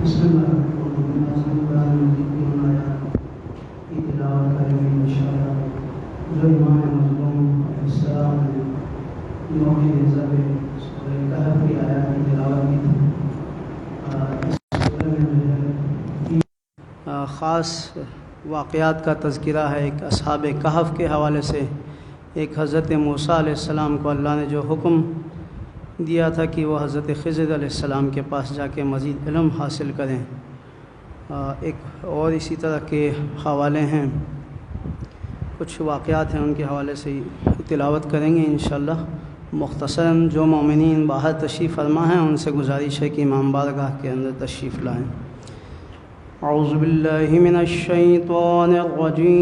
بسم اللہ الرحمن الرحیم۔ قرآن مجید کی ان آیات کی تلاوت کریں گے انشاءاللہ۔ جو امام مظلوم علیہ السلام نے موقع ذبح سورہ کہف کی آیات کی تلاوت کی تھی، اس سورہ میں خاص واقعات کا تذکرہ ہے۔ ایک اصحاب کہف کے حوالے سے، ایک حضرت موسیٰ علیہ السلام کو اللہ نے جو حکم دیا تھا کہ وہ حضرت خضر علیہ السلام کے پاس جا کے مزید علم حاصل کریں، ایک اور اسی طرح کے حوالے ہیں، کچھ واقعات ہیں، ان کے حوالے سے تلاوت کریں گے انشاءاللہ مختصراً۔ جو مومنین باہر تشریف فرما ہیں ان سے گزارش ہے کہ امام بارگاہ کے اندر تشریف لائیں۔ اعوذ باللہ من الشیطان الرجیم،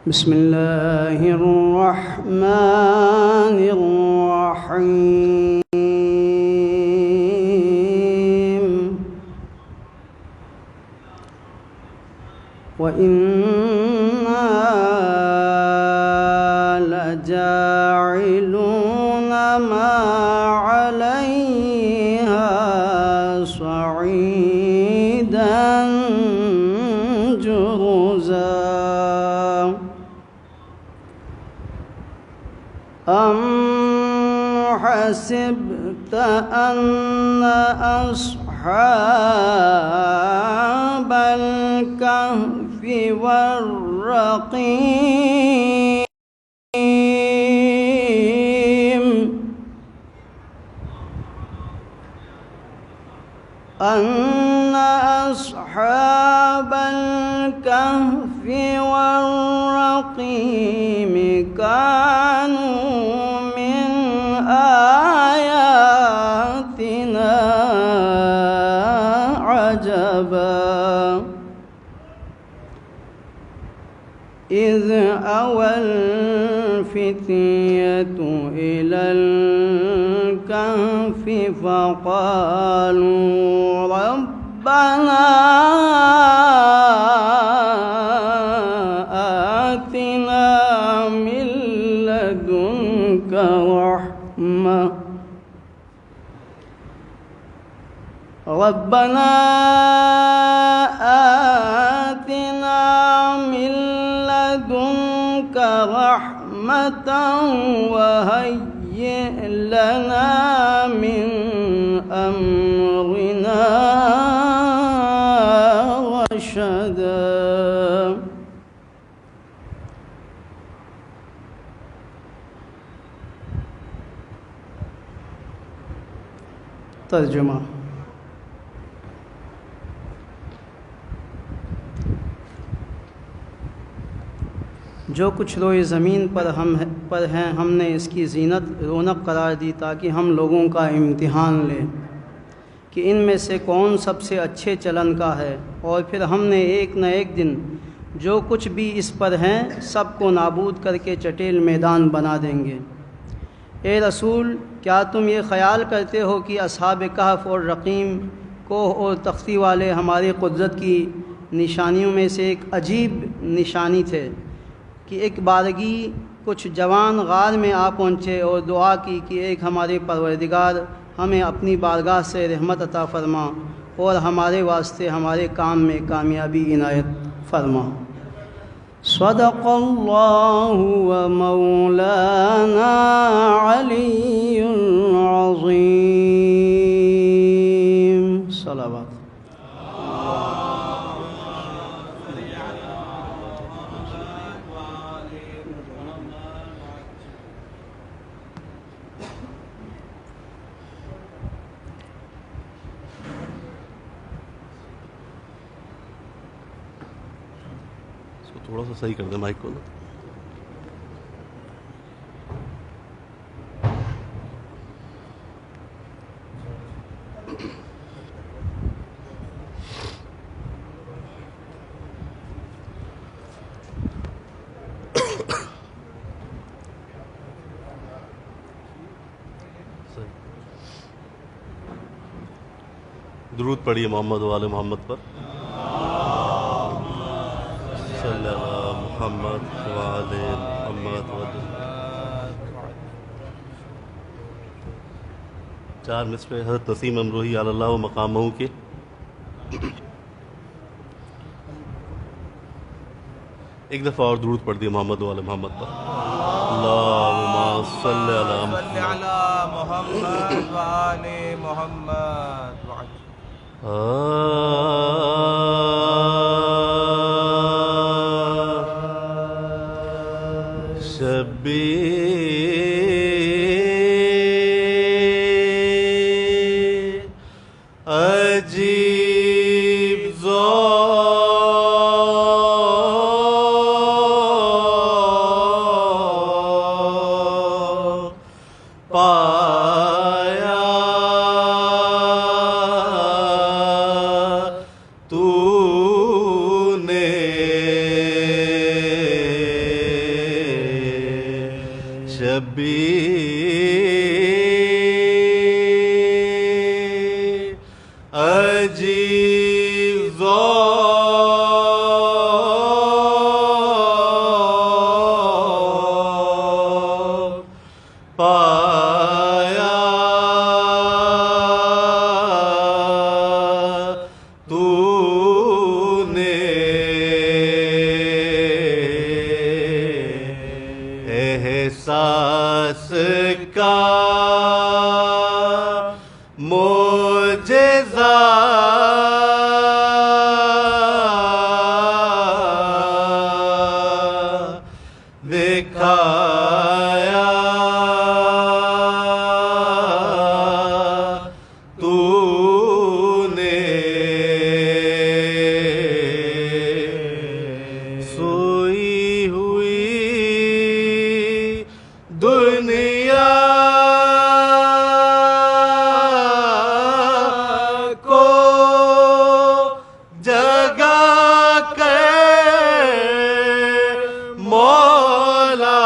بسم اللہ الرحمن الرحیم، وَإِنَّا لَجَاعِلُونَ مَا عَلَيْهَا صَعِيدًا جُرُزًا أَمْ حَسِبْتَ أَنَّ أَصْحَابَ الْكَهْفِ وَالرَّقِيمِ أَنَّ أَصْحَابَ الْكَهْفِ وَالرَّقِيمِ كَانُوا مِنْ آيَاتِنَا عَجَبًا إِذْ أَوَى الْفِتْيَةُ إِلَى الْكَهْفِ فَقَالُوا رَبَّنَا آتِنَا مِن لَّدُنكَ رَحْمَةً وَهَيِّئْ لَنَا مِنْ أَمْرِنَا رَشَدًا۔ ترجمہ۔ جو کچھ روئے زمین پر ہیں ہم نے اس کی زینت رونق قرار دی تاکہ ہم لوگوں کا امتحان لیں کہ ان میں سے کون سب سے اچھے چلن کا ہے، اور پھر ہم نے ایک نہ ایک دن جو کچھ بھی اس پر ہیں سب کو نابود کر کے چٹیل میدان بنا دیں گے۔ اے رسول، کیا تم یہ خیال کرتے ہو کہ اصحاب کہف اور رقیم کوہ اور تختی والے ہماری قدرت کی نشانیوں میں سے ایک عجیب نشانی تھے کہ ایک بارگی کچھ جوان غار میں آ پہنچے اور دعا کی کہ ایک ہمارے پروردگار ہمیں اپنی بارگاہ سے رحمت عطا فرما اور ہمارے واسطے ہمارے کام میں کامیابی عنایت فرما۔ صدق اللہ و مولانا علی العظیم۔ صلوات۔ تھوڑا سا صحیح کر دیں مائک کو نا۔ درود پڑھیے محمد والے محمد پر۔ صلی اللہ محمد والے محمد 4 مصرے حضرت نسیم امروہی علی اللہ مقامہ کے. ایک دفعہ اور درود پڑھ دیے محمد و آل محمد پر. اللہم صلی علی محمد و آل محمد. احساس کا معجزہ دکھایا تو نے. سوئی ہوئی دنیا کو جگا کر مولا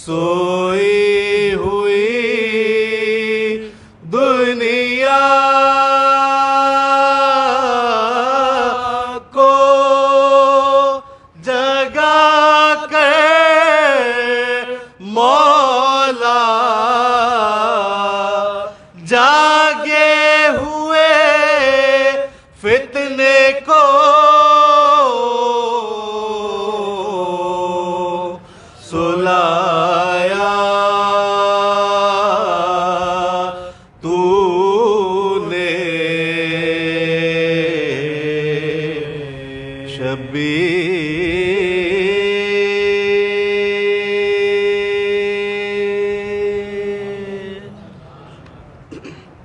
سوئی ہوئی دنیا کو جگا کر مولا جاگے ہوئے فتنے کو سلایا تو نے.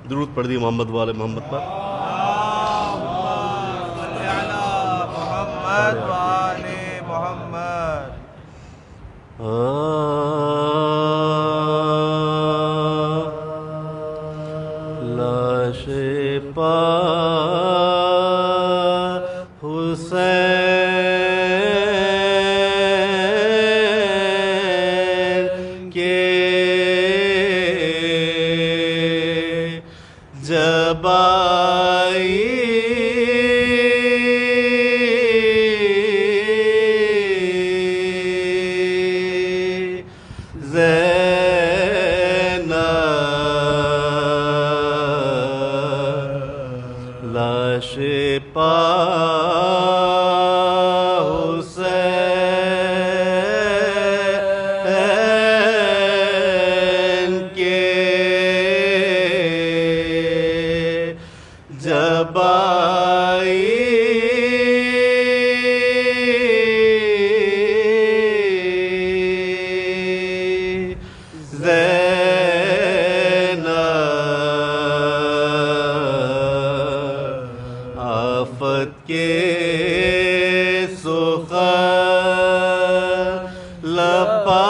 درود پڑھ دی محمد والے محمد پر. محمد و آل محمد. لاش پاک حسین کے جب آئی لاش حسین کے جب آئی آفت کے سخن لپا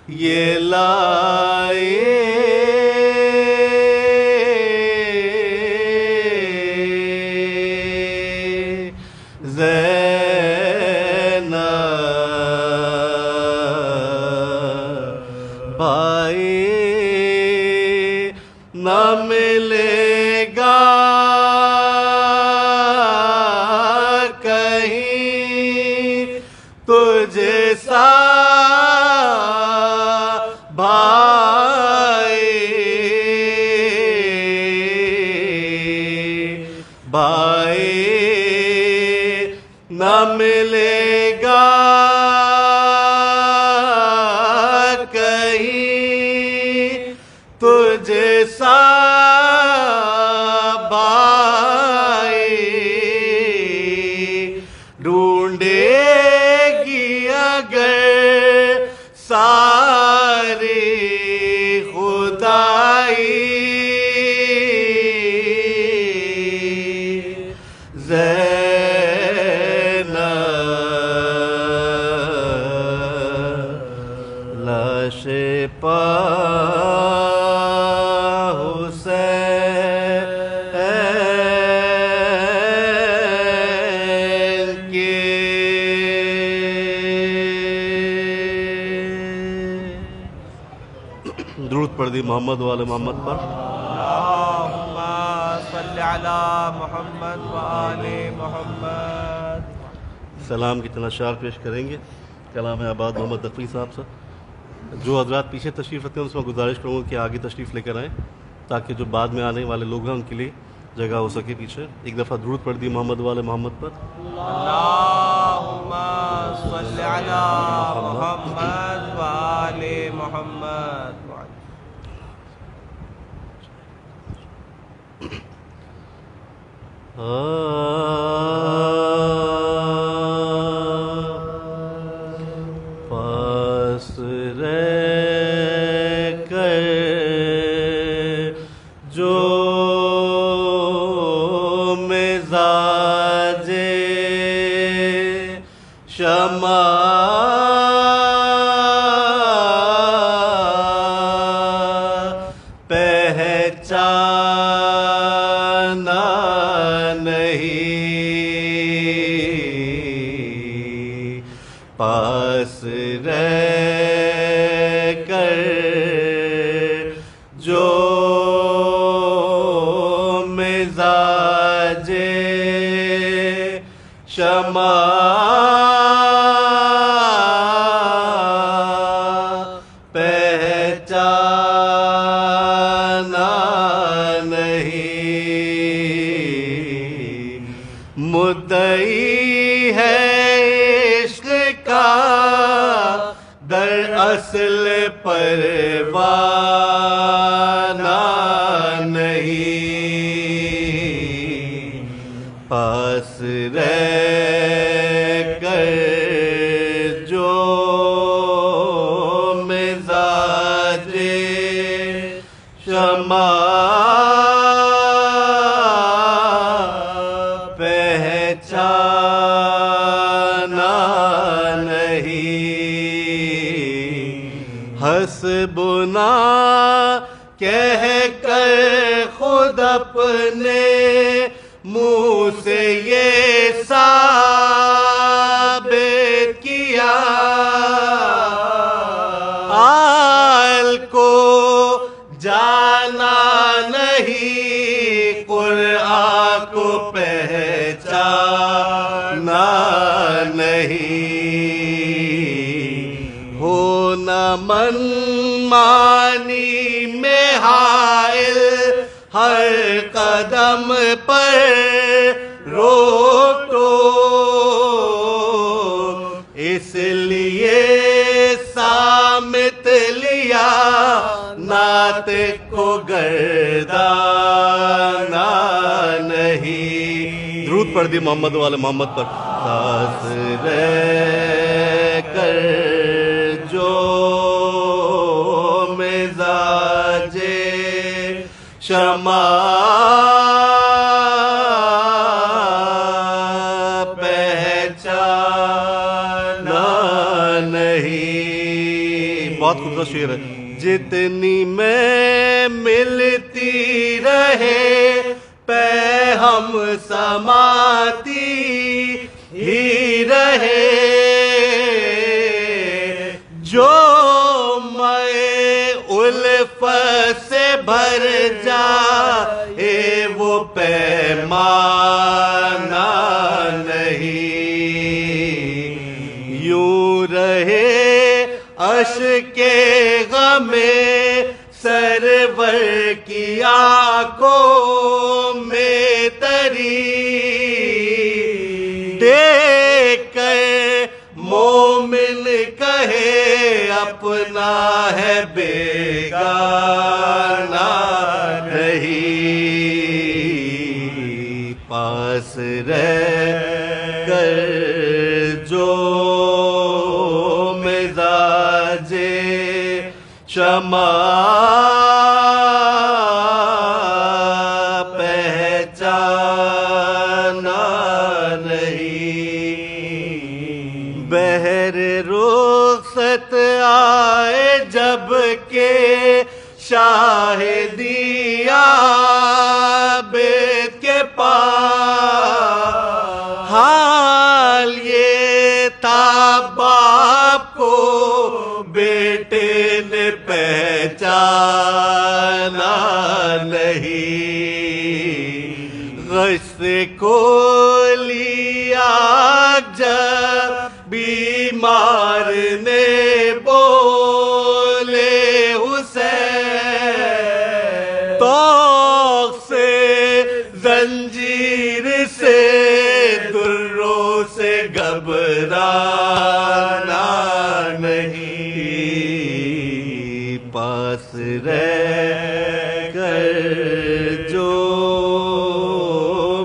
یہ لائے بھائی نہ ملے گا بھائی نہ ملے گا کہیں تجھ سا بھائی، ڈھونڈے گی اگر ساری خدائی، لاش پا حسین کے، درود پڑھ دی محمد والے محمد پر۔ اللہم صلی علی محمد وآل محمد۔ سلام کی تناشار پیش کریں گے کلام آباد محمد دفعی صاحب سے۔ جو حضرات پیچھے تشریف رکھتے ہیں اس میں گزارش کروں گا کہ آگے تشریف لے کر آئیں تاکہ جو بعد میں آنے والے لوگ ہیں ان کے لیے جگہ ہو سکے پیچھے۔ ایک دفعہ درود پڑھ دی محمد والے محمد پر۔ اللہم صلی علی محمد وآل محمد۔ پاس رہ کر جو مزاج شمع پہچانا نہیں، پاس رہ کر جو مزاج شمع پہچانا نہیں، مدعی ہے عشق کا دراصل پروانہ نہیں، پاس رہ کر جو مزاج شمع پہچانا نہیں، حسبنا کہہ کر خود اپنے منہ سے یہ ثابت کیا، حال کو جانا نہیں، قرآن کو پہچانا نہیں، ہونا من مانی میں حائل، ہر قدم پر روک ٹوک، اس لیے سامت لیا نعت کو گردانا نہیں۔ درود پڑھ دی محمد والے محمد پر۔ پاس رہ کر جو مزاج شمع پہچانا نہیں، بہت خوبصورت شعر ہے۔ جتنی میں ملتی رہے پہ ہم سماتی ہی رہے، جو میں الفت سے بھر جائے وہ پیمانہ نہیں، یوں رہے اشک غم کی آنکھوں میں تری دیکھ کر مومن کہے اپنا ہے بیگانہ نہیں، پاس رہ کر جو مزاج شمع پہچانا نہیں، بہر رخصت آئے جب کہ شاہدی عابد کے پاس، حال یہ تھا باپ کو بیٹے نے پہچانا نہیں، غش کو لیا جب بیمار نے بولے حسین، توق سے زنجیر سے دروں سے گھبرانا نہیں، پاس رہ کر جو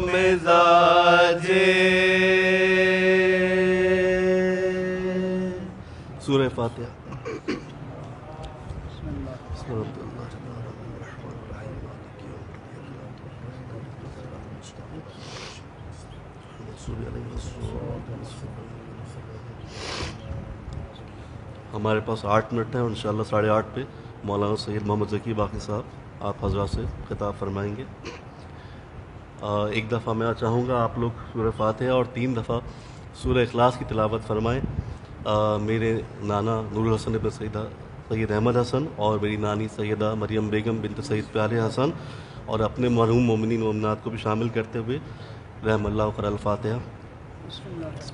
مزاج سورہ فاتحہ۔ ہمارے پاس 8 منٹ ہیں اور انشاءاللہ 8:30 پہ مولانا سید محمد ذکی باقی صاحب آپ حضرات سے خطاب فرمائیں گے۔ ایک دفعہ میں چاہوں گا آپ لوگ سورہ فاتحہ اور 3 دفعہ سورہ اخلاص کی تلاوت فرمائیں۔ میرے نانا نور الحسن ابن سید احمد حسن اور میری نانی سیدہ مریم بیگم بنت سید پیارے حسن اور اپنے مرحوم مومنین مومنات کو بھی شامل کرتے ہوئے رحم اللہ قرأ الفاتحہ۔ بسم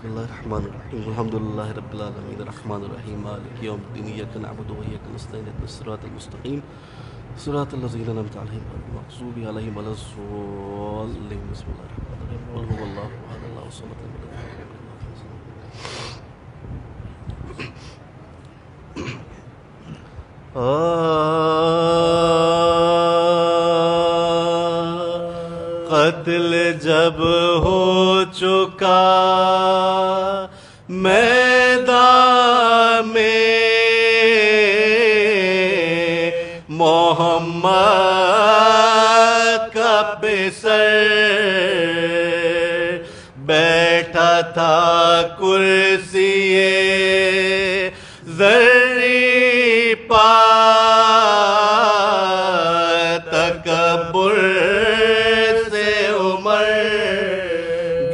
اللہ الرحمن الرحیم الحمد للہ رب العالمین الرحمن الرحیم مالک یوم الدین ایاک نعبد و ایاک نستعین اهدنا الصراط المستقیم صراط الذین انعمت علیہم غیر المغضوب علیہم ولا الضالین۔ بسم اللہ الرحمن الرحیم قل هو اللہ احد اللہ الصمد لم یلد ولم یولد ولم یکن۔ قتل جب ہو چکا میدان میں محمد کا پسر بیٹھا تھا کرسی زرعی پا تکبر سے عمر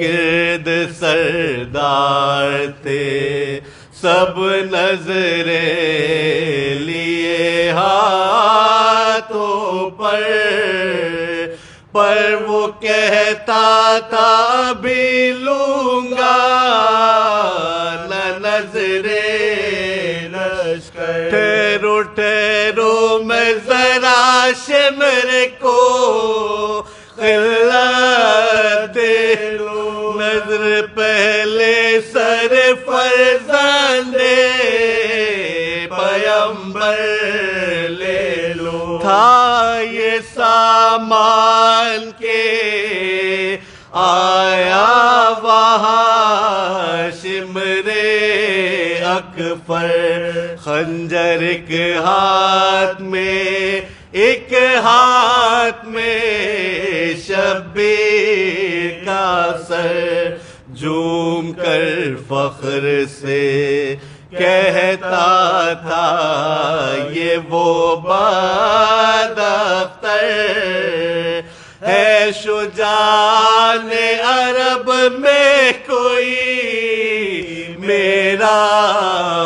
گرد سردار تھے سب نظریں لیے ہاتھوں پر وہ کہتا تھا بھی لوں گا نہ نظریں لشکر۔ ٹھہرو ٹھہرو میں ذرا شمر کو خلعت دے لوں، نظر پہلے سر فرزند پیمبر لے لو۔ تھا یہ سامان کے آیا وہاں شمر اکفر، خنجر ایک ہاتھ میں ایک ہاتھ میں شبیر کا سر، جھوم کر فخر سے کہتا تھا یہ وہ باد اختر ہے شجاعان عرب میں کوئی میرا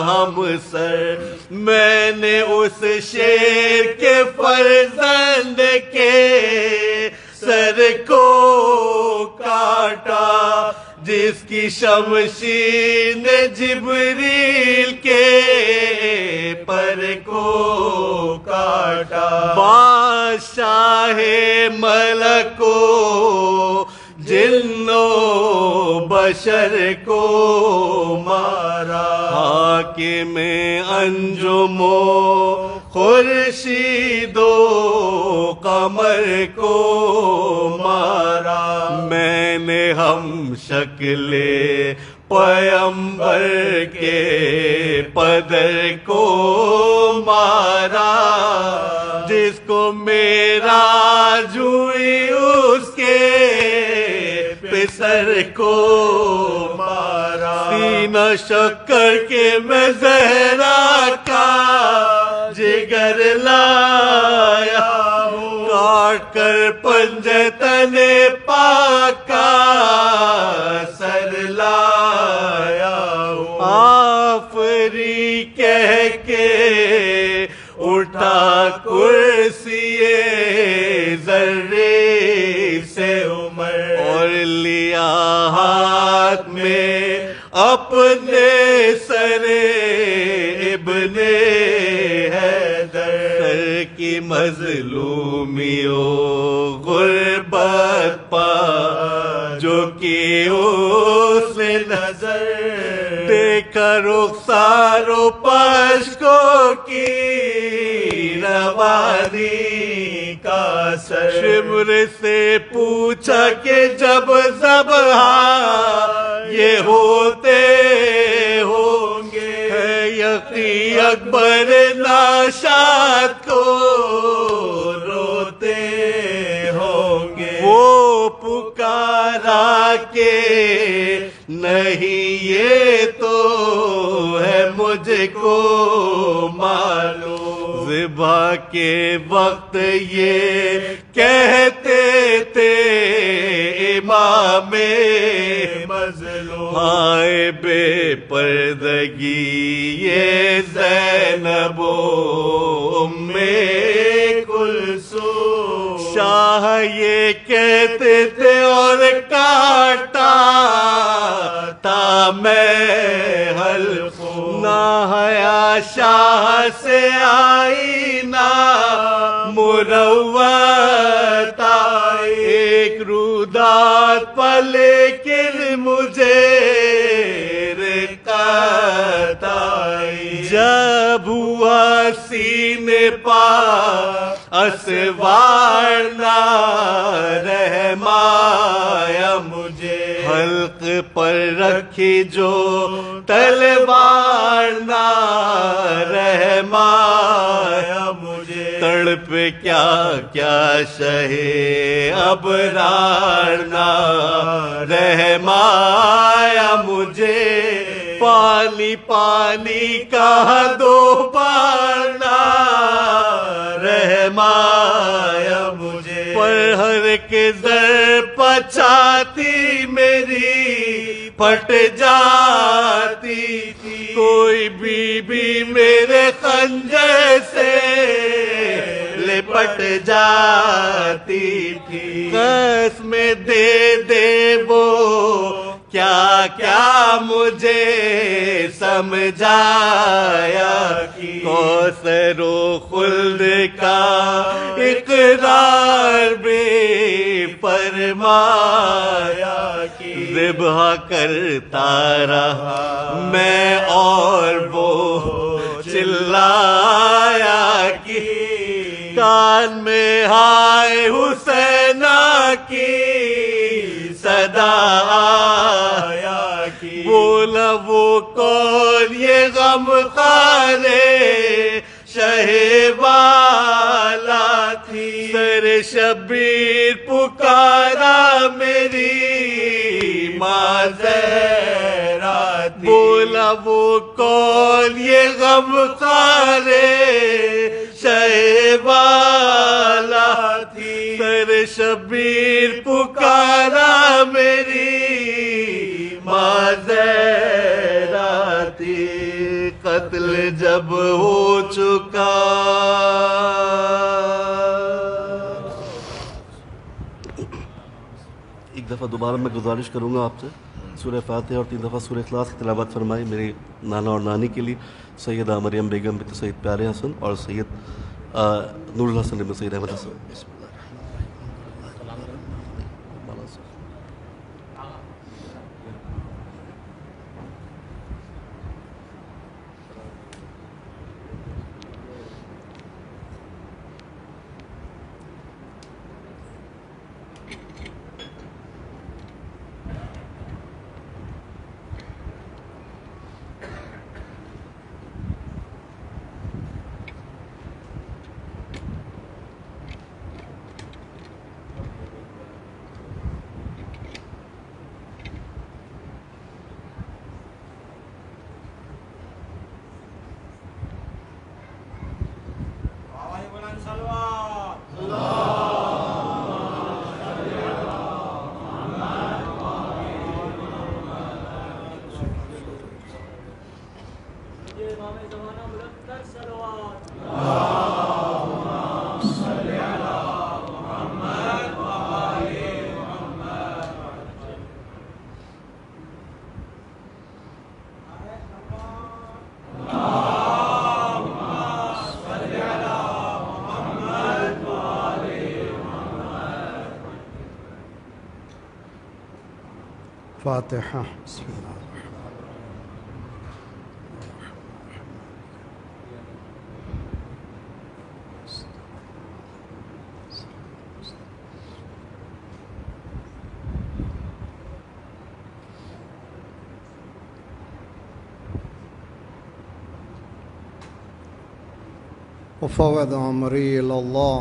ہمسر۔ میں نے اس شیر کے فرزند کے سر کو کاٹا جس کی شمشیر نے جبریل کے پر کو کاٹا۔ شاہ ملکو جنو بشر کو مارا، حاکم انجم و خورشید و قمر کو مارا، میں نے ہم شکل پیمبر کے پدر کو مارا، جس کو میرا جوئی اس کے پسر کو مارا، سینہ شکر کے میں زہرا کا جگر لایا ہوں، کاٹ کر پنجے تنے پاک کا سر لایا ہوں، آفری کہہ کے اٹھا کرسی ذرے سے عمر، اور لیا ہاتھ میں اپنے سر ابن حیدر، سر کی مظلومی و غربت پا جو کی اس نے نظر، دیکھا رخسار و پشکوں کی روانی کا سر، شمر سے پوچھا کہ جب ذبح یہ ہوتے ہوں گے، ہے یقین اکبر ناشاد کو روتے ہوں گے، وہ پکارا کہ نہیں یہ تو ہے مجھ کو معلوم، ذبح کے وقت یہ کہتے تھے امام مظلوم، ہائے بے پردگی یہ زینب و ام کلثوم، شاہ یہ کہتے تھے اور کاٹا تا میں حلف، نہ حیا شاہ سے آئی نہ مروت آئی، ایک رودات پر لیکن مجھے رقت آئی، جب ہوا سینے پا اسوار نہ رحمایا مجھے، حلق پر رکھی جو تلوار نہ رحمایا مجھے، تڑپ کیا کیا شہے ابرار نہ رحمایا مجھے، پانی پانی کا دو بار نہ رحمایا مجھے، پر ہر کے زر پچھاتی میری پھٹ جاتی تھی، کوئی بی بی میرے خنجر سے لپٹ جاتی تھی، قسمیں دے دے وہ کیا کیا مجھے سمجھایا کی، کوثر و خلد کا اقرار بھی فرمایا کی، ذبح کرتا رہا میں اور وہ چلایا کی، کان میں ہائے حسینہ کی صدا آیا کی، بولا وہ کون یہ غم خارے شہ والا تھی، سر شبیر پکارا میری ماں زہرا تھی، بولا وہ کون یہ غم خارے شہ والا تھی، سر شبیر پکارا میری ماں زہرا تھی، قتل جب ہو چکا ایک دفعہ دوبارہ میں گزارش کروں گا آپ سے سورہ فاتحہ اور 3 دفعہ سورہ اخلاص کی تلاوت فرمائی میری نانا اور نانی کے لیے، سیدہ مریم بیگم بنت سید پیارے حسن اور سید نور الحسن ابن سعید احمد حسن. فاتحہ. بسم اللہ. وفوض امری الی اللہ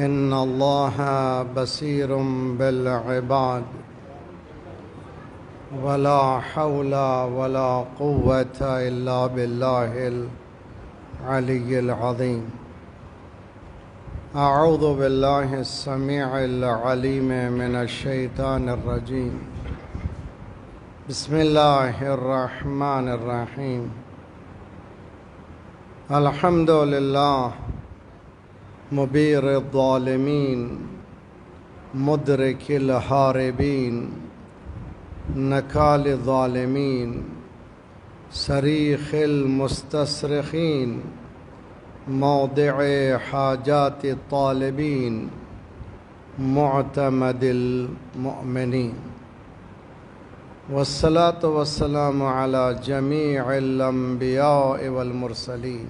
ان اللہ بصیر بالعباد ولا حول ولا قوة الا باللہ العلی العظیم. اعوذ باللہ السمیع العلیم من الشیطان الرجیم. بسم اللہ الرحمن الرحیم. الحمد للہ مبیر الظالمین مدرک الحاربین نکال الظالمین صریخ المستصرخین موضع حاجات الطالبین معتمد المؤمنین. والصلاة والسلام على جميع الأنبياء والمرسلين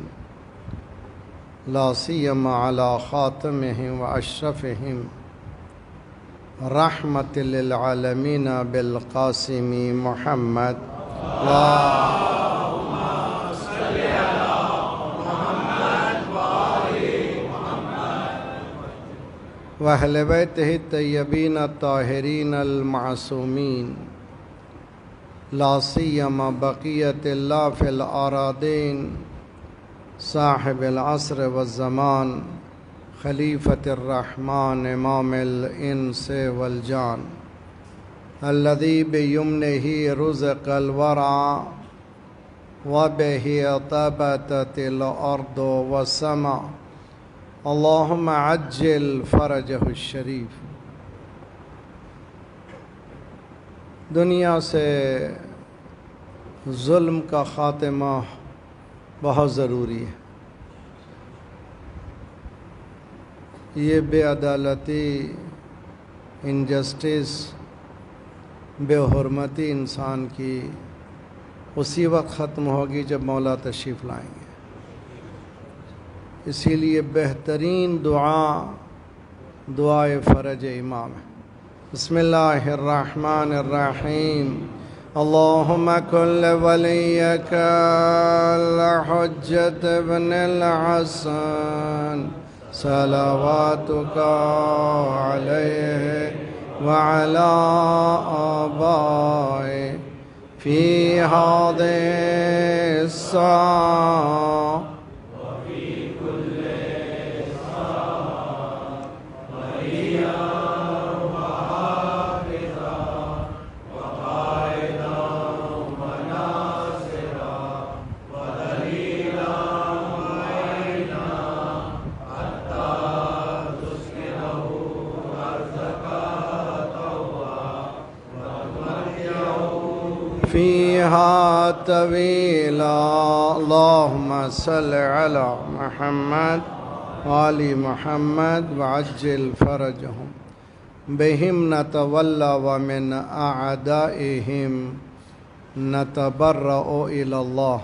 لا سيما على خاتمهم وأشرفهم رحمة للعالمين بالقاسم محمد. اللهم صل على محمد وآل محمد وأهل بيته الطيبين الطاهرين المعصومين لا سیما بقیت اللہ فی الارادین صاحب العصر والزمان خلیفۃ الرحمن امام الانس والجان الذی بیمنہ رزق الورع وبہ طبتت الارض والسماء. اللہم عجل فرجہ الشریف. دنیا سے ظلم کا خاتمہ بہت ضروری ہے. یہ بے عدالتی، انجسٹس، بے حرمتی انسان کی اسی وقت ختم ہوگی جب مولا تشریف لائیں گے. اسی لیے بہترین دعائے فرج امام ہے. بسم اللہ الرحمن الرحیم. اللہم کن لولیک الحجۃ ابن الحسن صلواتک علیہ وعلی آبائہ فی ہذہ الساعہ فيها طويلا. اللهم صل على محمد وآل محمد وعجل فرجهم بهم نتولى ومن أعدائهم نتبرأ إلى الله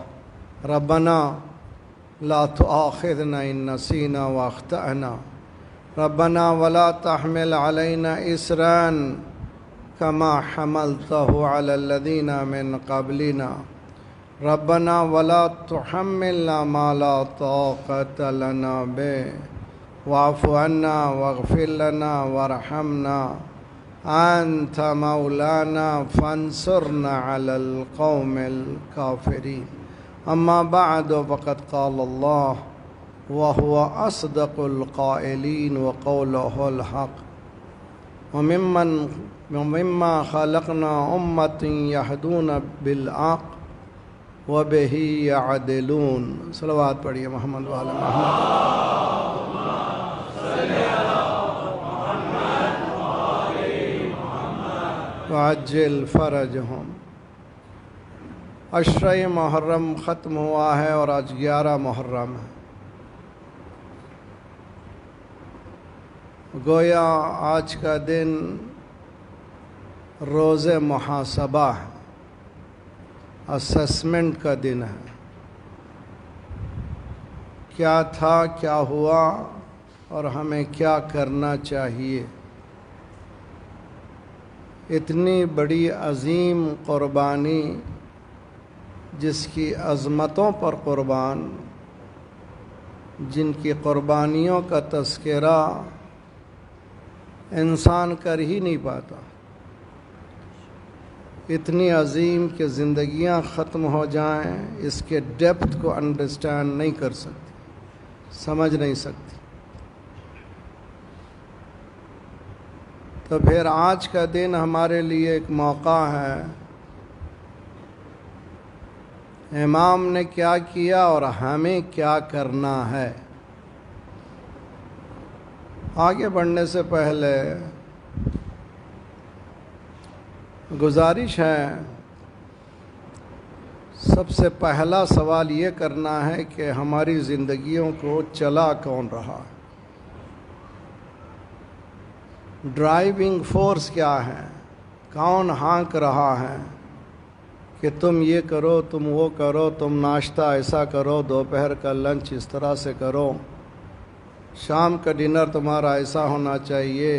ربنا لا تؤاخذنا إن نسينا وأخطأنا ربنا ولا تحمل علينا إصرا كما حملته على الذين من قبلنا ربنا ولا تحملنا ما لا طاقة لنا به واعف عنا واغفر لنا وارحمنا أنت مولانا فانصرنا على القوم الكافرين أما بعد فقد قال الله وهو أصدق القائلين وقوله الحق ومما خلقنا أمة يهدون بالحق وبه يعدلون صلوات پڑھیے محمد وعلی محمد وعجل فرجهم عشرہ محرم ختم ہوا ہے اور آج 11 محرم ہے. گویا آج کا دن روز محاسبہ ہے، اسسمنٹ کا دن ہے. کیا تھا، کیا ہوا اور ہمیں کیا کرنا چاہیے. اتنی بڑی عظیم قربانی جس کی عظمتوں پر قربان، جن کی قربانیوں کا تذکرہ انسان کر ہی نہیں پاتا. اتنی عظیم کہ زندگیاں ختم ہو جائیں، اس کے ڈیپتھ کو انڈرسٹینڈ نہیں کر سکتی، سمجھ نہیں سکتی. تو پھر آج کا دن ہمارے لیے ایک موقع ہے. امام نے کیا کیا اور ہمیں کیا کرنا ہے. آگے بڑھنے سے پہلے گزارش ہے، سب سے پہلا سوال یہ کرنا ہے کہ ہماری زندگیوں کو چلا کون رہا ہے. ڈرائیونگ فورس کیا ہے، کون ہانک رہا ہے کہ تم یہ کرو، تم وہ کرو، تم ناشتہ ایسا کرو، دوپہر کا لنچ اس طرح سے کرو، شام کا ڈنر تمہارا ایسا ہونا چاہیے،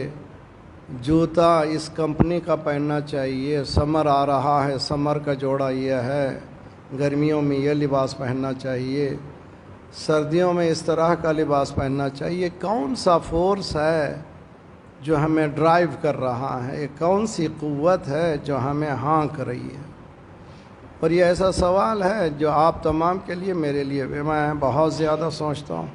جوتا اس کمپنی کا پہننا چاہیے، سمر آ رہا ہے سمر کا جوڑا یہ ہے، گرمیوں میں یہ لباس پہننا چاہیے، سردیوں میں اس طرح کا لباس پہننا چاہیے. کون سا فورس ہے جو ہمیں ڈرائیو کر رہا ہے؟ کون سی قوت ہے جو ہمیں ہانک رہی ہے؟ اور یہ ایسا سوال ہے جو آپ تمام کے لیے، میرے لیے بھی. میں بہت زیادہ سوچتا ہوں،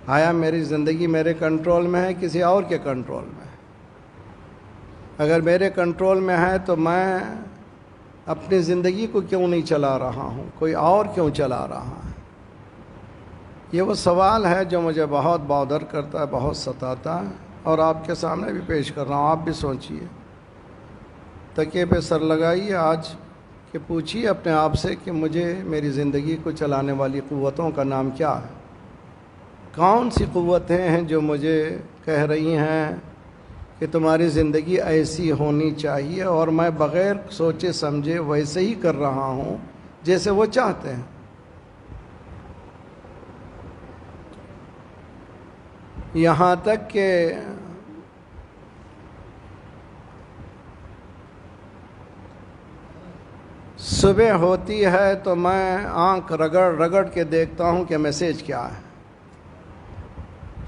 آیا میری زندگی میرے کنٹرول میں ہے، کسی اور کے کنٹرول میں ہے؟ اگر میرے کنٹرول میں ہے تو میں اپنی زندگی کو کیوں نہیں چلا رہا ہوں، کوئی اور کیوں چلا رہا ہے؟ یہ وہ سوال ہے جو مجھے بہت بادر کرتا ہے، بہت ستاتا ہے، اور آپ کے سامنے بھی پیش کر رہا ہوں. آپ بھی سوچئے، تکیے پہ سر لگائیے آج کہ پوچھیے اپنے آپ سے کہ مجھے میری زندگی کو چلانے والی قوتوں کا نام کیا ہے؟ کون سی قوتیں ہیں جو مجھے کہہ رہی ہیں کہ تمہاری زندگی ایسی ہونی چاہیے، اور میں بغیر سوچے سمجھے ویسے ہی کر رہا ہوں جیسے وہ چاہتے ہیں. یہاں تک کہ صبح ہوتی ہے تو میں آنکھ رگڑ رگڑ کے دیکھتا ہوں کہ میسیج کیا ہے.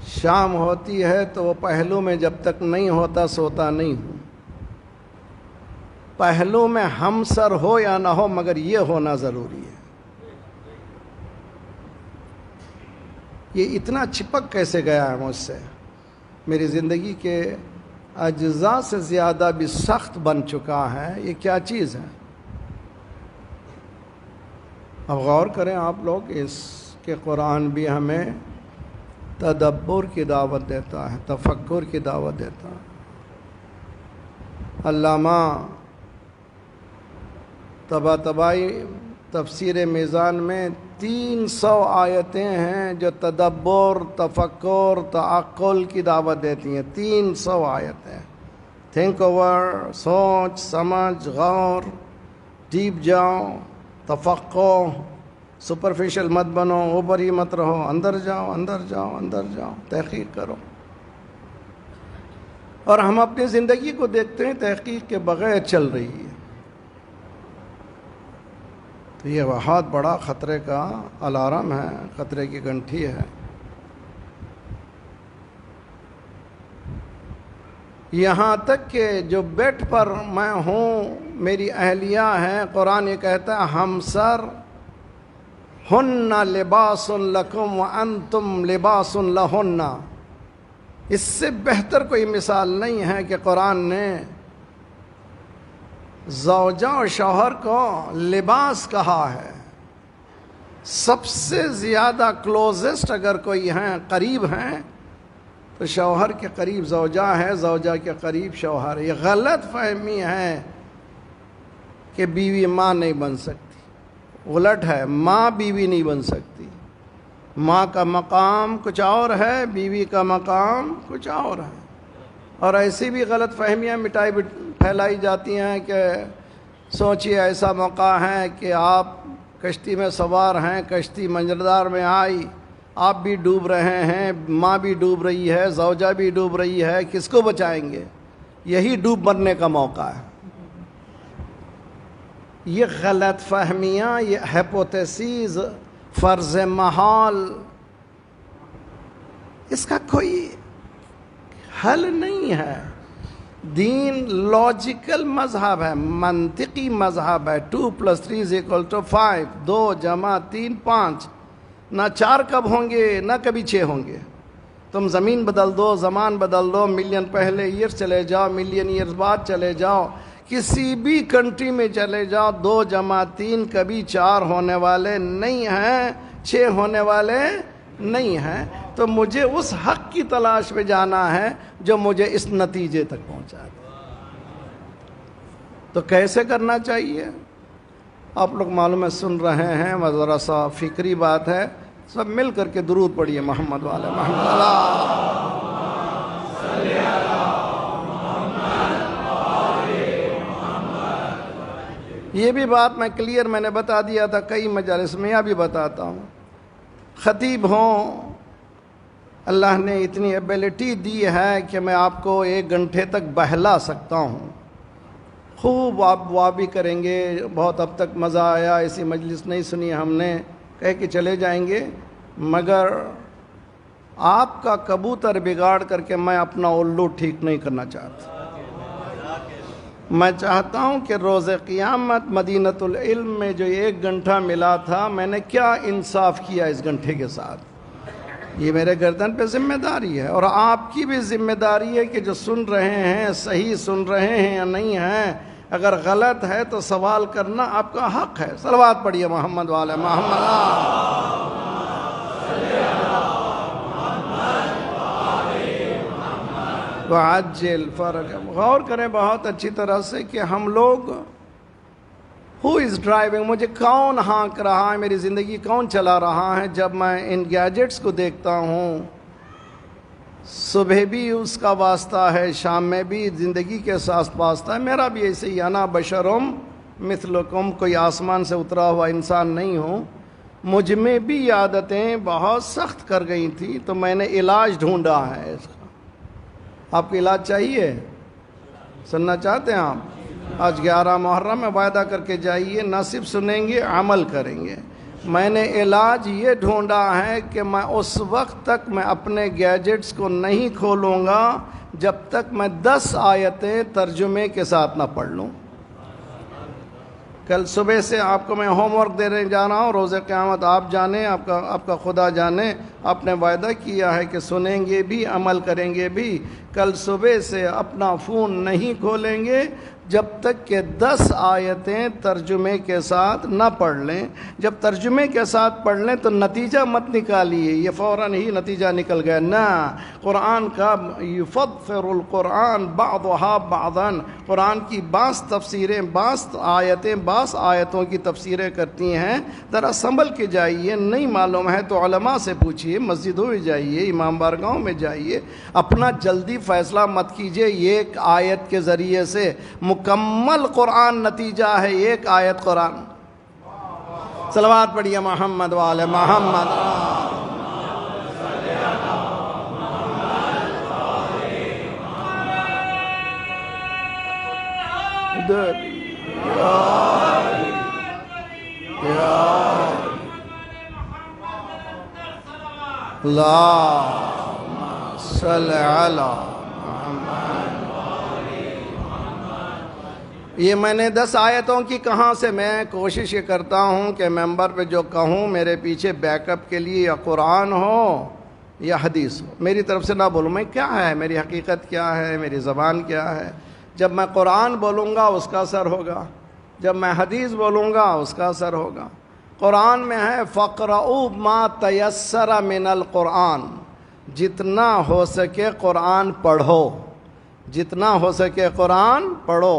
شام ہوتی ہے تو وہ پہلو میں جب تک نہیں ہوتا سوتا نہیں ہوں. پہلو میں ہم سر ہو یا نہ ہو مگر یہ ہونا ضروری ہے. یہ اتنا چپک کیسے گیا ہے مجھ سے؟ میری زندگی کے اجزاء سے زیادہ بھی سخت بن چکا ہے. یہ کیا چیز ہے؟ اب غور کریں آپ لوگ، اس کے قرآن بھی ہمیں تدبر کی دعوت دیتا ہے، تفکر کی دعوت دیتا ہے. علامہ تفسیر میزان میں 300 آیتیں ہیں جو تدبر، تفکر، تعقل کی دعوت دیتی ہیں. 300 آیتیں. تھنک اوور، سوچ سمجھ، غور، ڈیپ جاؤ، تفقہ، سپرفیشل مت بنو، اوپر ہی مت رہو، اندر جاؤ اندر جاؤ اندر جاؤ، تحقیق کرو. اور ہم اپنی زندگی کو دیکھتے ہیں تحقیق کے بغیر چل رہی ہے. تو یہ بہت بڑا خطرے کا الارم ہے، خطرے کی گھنٹی ہے. یہاں تک کہ جو بیڈ پر میں ہوں، میری اہلیہ ہے، قرآن یہ کہتا ہے ہمسر ہن لباس لکم وانتم لباس لہن. اس سے بہتر کوئی مثال نہیں ہے کہ قرآن نے زوجہ اور شوہر کو لباس کہا ہے. سب سے زیادہ کلوزسٹ اگر کوئی ہیں، قریب ہیں، تو شوہر کے قریب زوجہ ہے، زوجہ کے قریب شوہر. یہ غلط فہمی ہے کہ بیوی ماں نہیں بن سکتی. الٹ ہے، ماں بیوی نہیں بن سکتی. ماں کا مقام کچھ اور ہے، بیوی کا مقام کچھ اور ہے. اور ایسی بھی غلط فہمیاں پھیلائی جاتی ہیں کہ سوچئے ایسا موقع ہے کہ آپ کشتی میں سوار ہیں، کشتی منجردار میں آئی، آپ بھی ڈوب رہے ہیں، ماں بھی ڈوب رہی ہے، زوجہ بھی ڈوب رہی ہے، کس کو بچائیں گے؟ یہی ڈوب مرنے کا موقع ہے. یہ غلط فہمیاں، یہ ہیپوتھیسز، فرض محال، اس کا کوئی حل نہیں ہے. دین لاجیکل مذہب ہے، منطقی مذہب ہے. 2+3=5، 2 + 3 5. نہ 4 کب ہوں گے، نہ کبھی 6 ہوں گے. تم زمین بدل دو، زمان بدل دو، ملین پہلے ایئر چلے جاؤ، ملین ایئرز بعد چلے جاؤ، کسی بھی کنٹری میں چلے جاؤ، 2 + 3 کبھی 4 ہونے والے نہیں ہیں، 6 ہونے والے نہیں ہیں. تو مجھے اس حق کی تلاش میں جانا ہے جو مجھے اس نتیجے تک پہنچا دے. تو کیسے کرنا چاہیے؟ آپ لوگ معلوم ہے سن رہے ہیں، ذرا سا فکری بات ہے. سب مل کر کے درود پڑھیے محمد والے محمد. یہ بھی بات میں کلیئر میں نے بتا دیا تھا کئی مجالس میں، یہاں بھی بتاتا ہوں. خطیب ہوں، اللہ نے اتنی ایبیلٹی دی ہے کہ میں آپ کو 1 گھنٹے تک بہلا سکتا ہوں. خوب آپ دعا بھی کریں گے، بہت اب تک مزہ آیا، ایسی مجلس نہیں سنی ہم نے، کہہ کے چلے جائیں گے. مگر آپ کا کبوتر بگاڑ کر کے میں اپنا الو ٹھیک نہیں کرنا چاہتا. میں چاہتا ہوں کہ روز قیامت مدینۃ العلم میں جو 1 گھنٹہ ملا تھا، میں نے کیا انصاف کیا اس گھنٹے کے ساتھ. یہ میرے گردن پہ ذمہ داری ہے، اور آپ کی بھی ذمہ داری ہے کہ جو سن رہے ہیں صحیح سن رہے ہیں یا نہیں ہیں. اگر غلط ہے تو سوال کرنا آپ کا حق ہے. صلوات پڑھیے محمد والے محمد. وعجل فرج. غور کریں بہت اچھی طرح سے کہ ہم لوگ ہو از ڈرائیونگ، مجھے کون ہانک رہا ہے، میری زندگی کون چلا رہا ہے. جب میں ان گیجٹس کو دیکھتا ہوں، صبح بھی اس کا واسطہ ہے، شام میں بھی زندگی کے ساتھ واسطہ ہے. میرا بھی ایسے ہی، انا بشرم مثلکم، کوئی آسمان سے اترا ہوا انسان نہیں ہوں. مجھ میں بھی یہ عادتیں بہت سخت کر گئی تھی، تو میں نے علاج ڈھونڈا ہے اس کا. آپ کو علاج چاہیے؟ سننا چاہتے ہیں آپ؟ آج 11 محرم میں وعدہ کر کے جائیے، نہ صرف سنیں گے، عمل کریں گے. میں نے علاج یہ ڈھونڈا ہے کہ میں اس وقت تک میں اپنے گیجٹس کو نہیں کھولوں گا جب تک میں 10 آیتیں ترجمے کے ساتھ نہ پڑھ لوں. کل صبح سے آپ کو میں ہوم ورک دینے جا رہا ہوں. روز قیامت آپ جانیں، آپ کا خدا جانے. آپ نے وعدہ کیا ہے کہ سنیں گے بھی، عمل کریں گے بھی. کل صبح سے اپنا فون نہیں کھولیں گے جب تک کہ 10 آیتیں ترجمے کے ساتھ نہ پڑھ لیں. جب ترجمے کے ساتھ پڑھ لیں تو نتیجہ مت نکالیے یہ فوراً ہی نتیجہ نکل گیا. نہ، قرآن کا یفضفر القرآن بعضها بعضا، قرآن کی بعض تفسیریں، بعض آیتیں، بعض آیتوں کی تفسیریں کرتی ہیں، ذرا سنبھل کے جائیے، نہیں معلوم ہے تو علماء سے پوچھیے، مسجدوں میں جائیے، امام بارگاہوں میں جائیے، اپنا جلدی فیصلہ مت کیجیے۔ ایک آیت کے ذریعے سے مکمل قرآن نتیجہ ہے، ایک آیت قرآن۔ صلوات پڑھیے محمد وعلی محمد۔ اللہم صل علی محمد۔ یہ میں نے 10 آیتوں کی کہاں سے، میں کوشش یہ کرتا ہوں کہ ممبر پہ جو کہوں میرے پیچھے بیک اپ کے لیے یا قرآن ہو یا حدیث ہو، میری طرف سے نہ بولوں میں کیا ہے، میری حقیقت کیا ہے، میری زبان کیا ہے۔ جب میں قرآن بولوں گا اس کا اثر ہوگا، جب میں حدیث بولوں گا اس کا اثر ہوگا۔ قرآن میں ہے فَقْرَؤُوا مَا تَيَسَّرَ مِنَ الْقُرْآنِ، جتنا ہو سکے قرآن پڑھو، جتنا ہو سکے قرآن پڑھو۔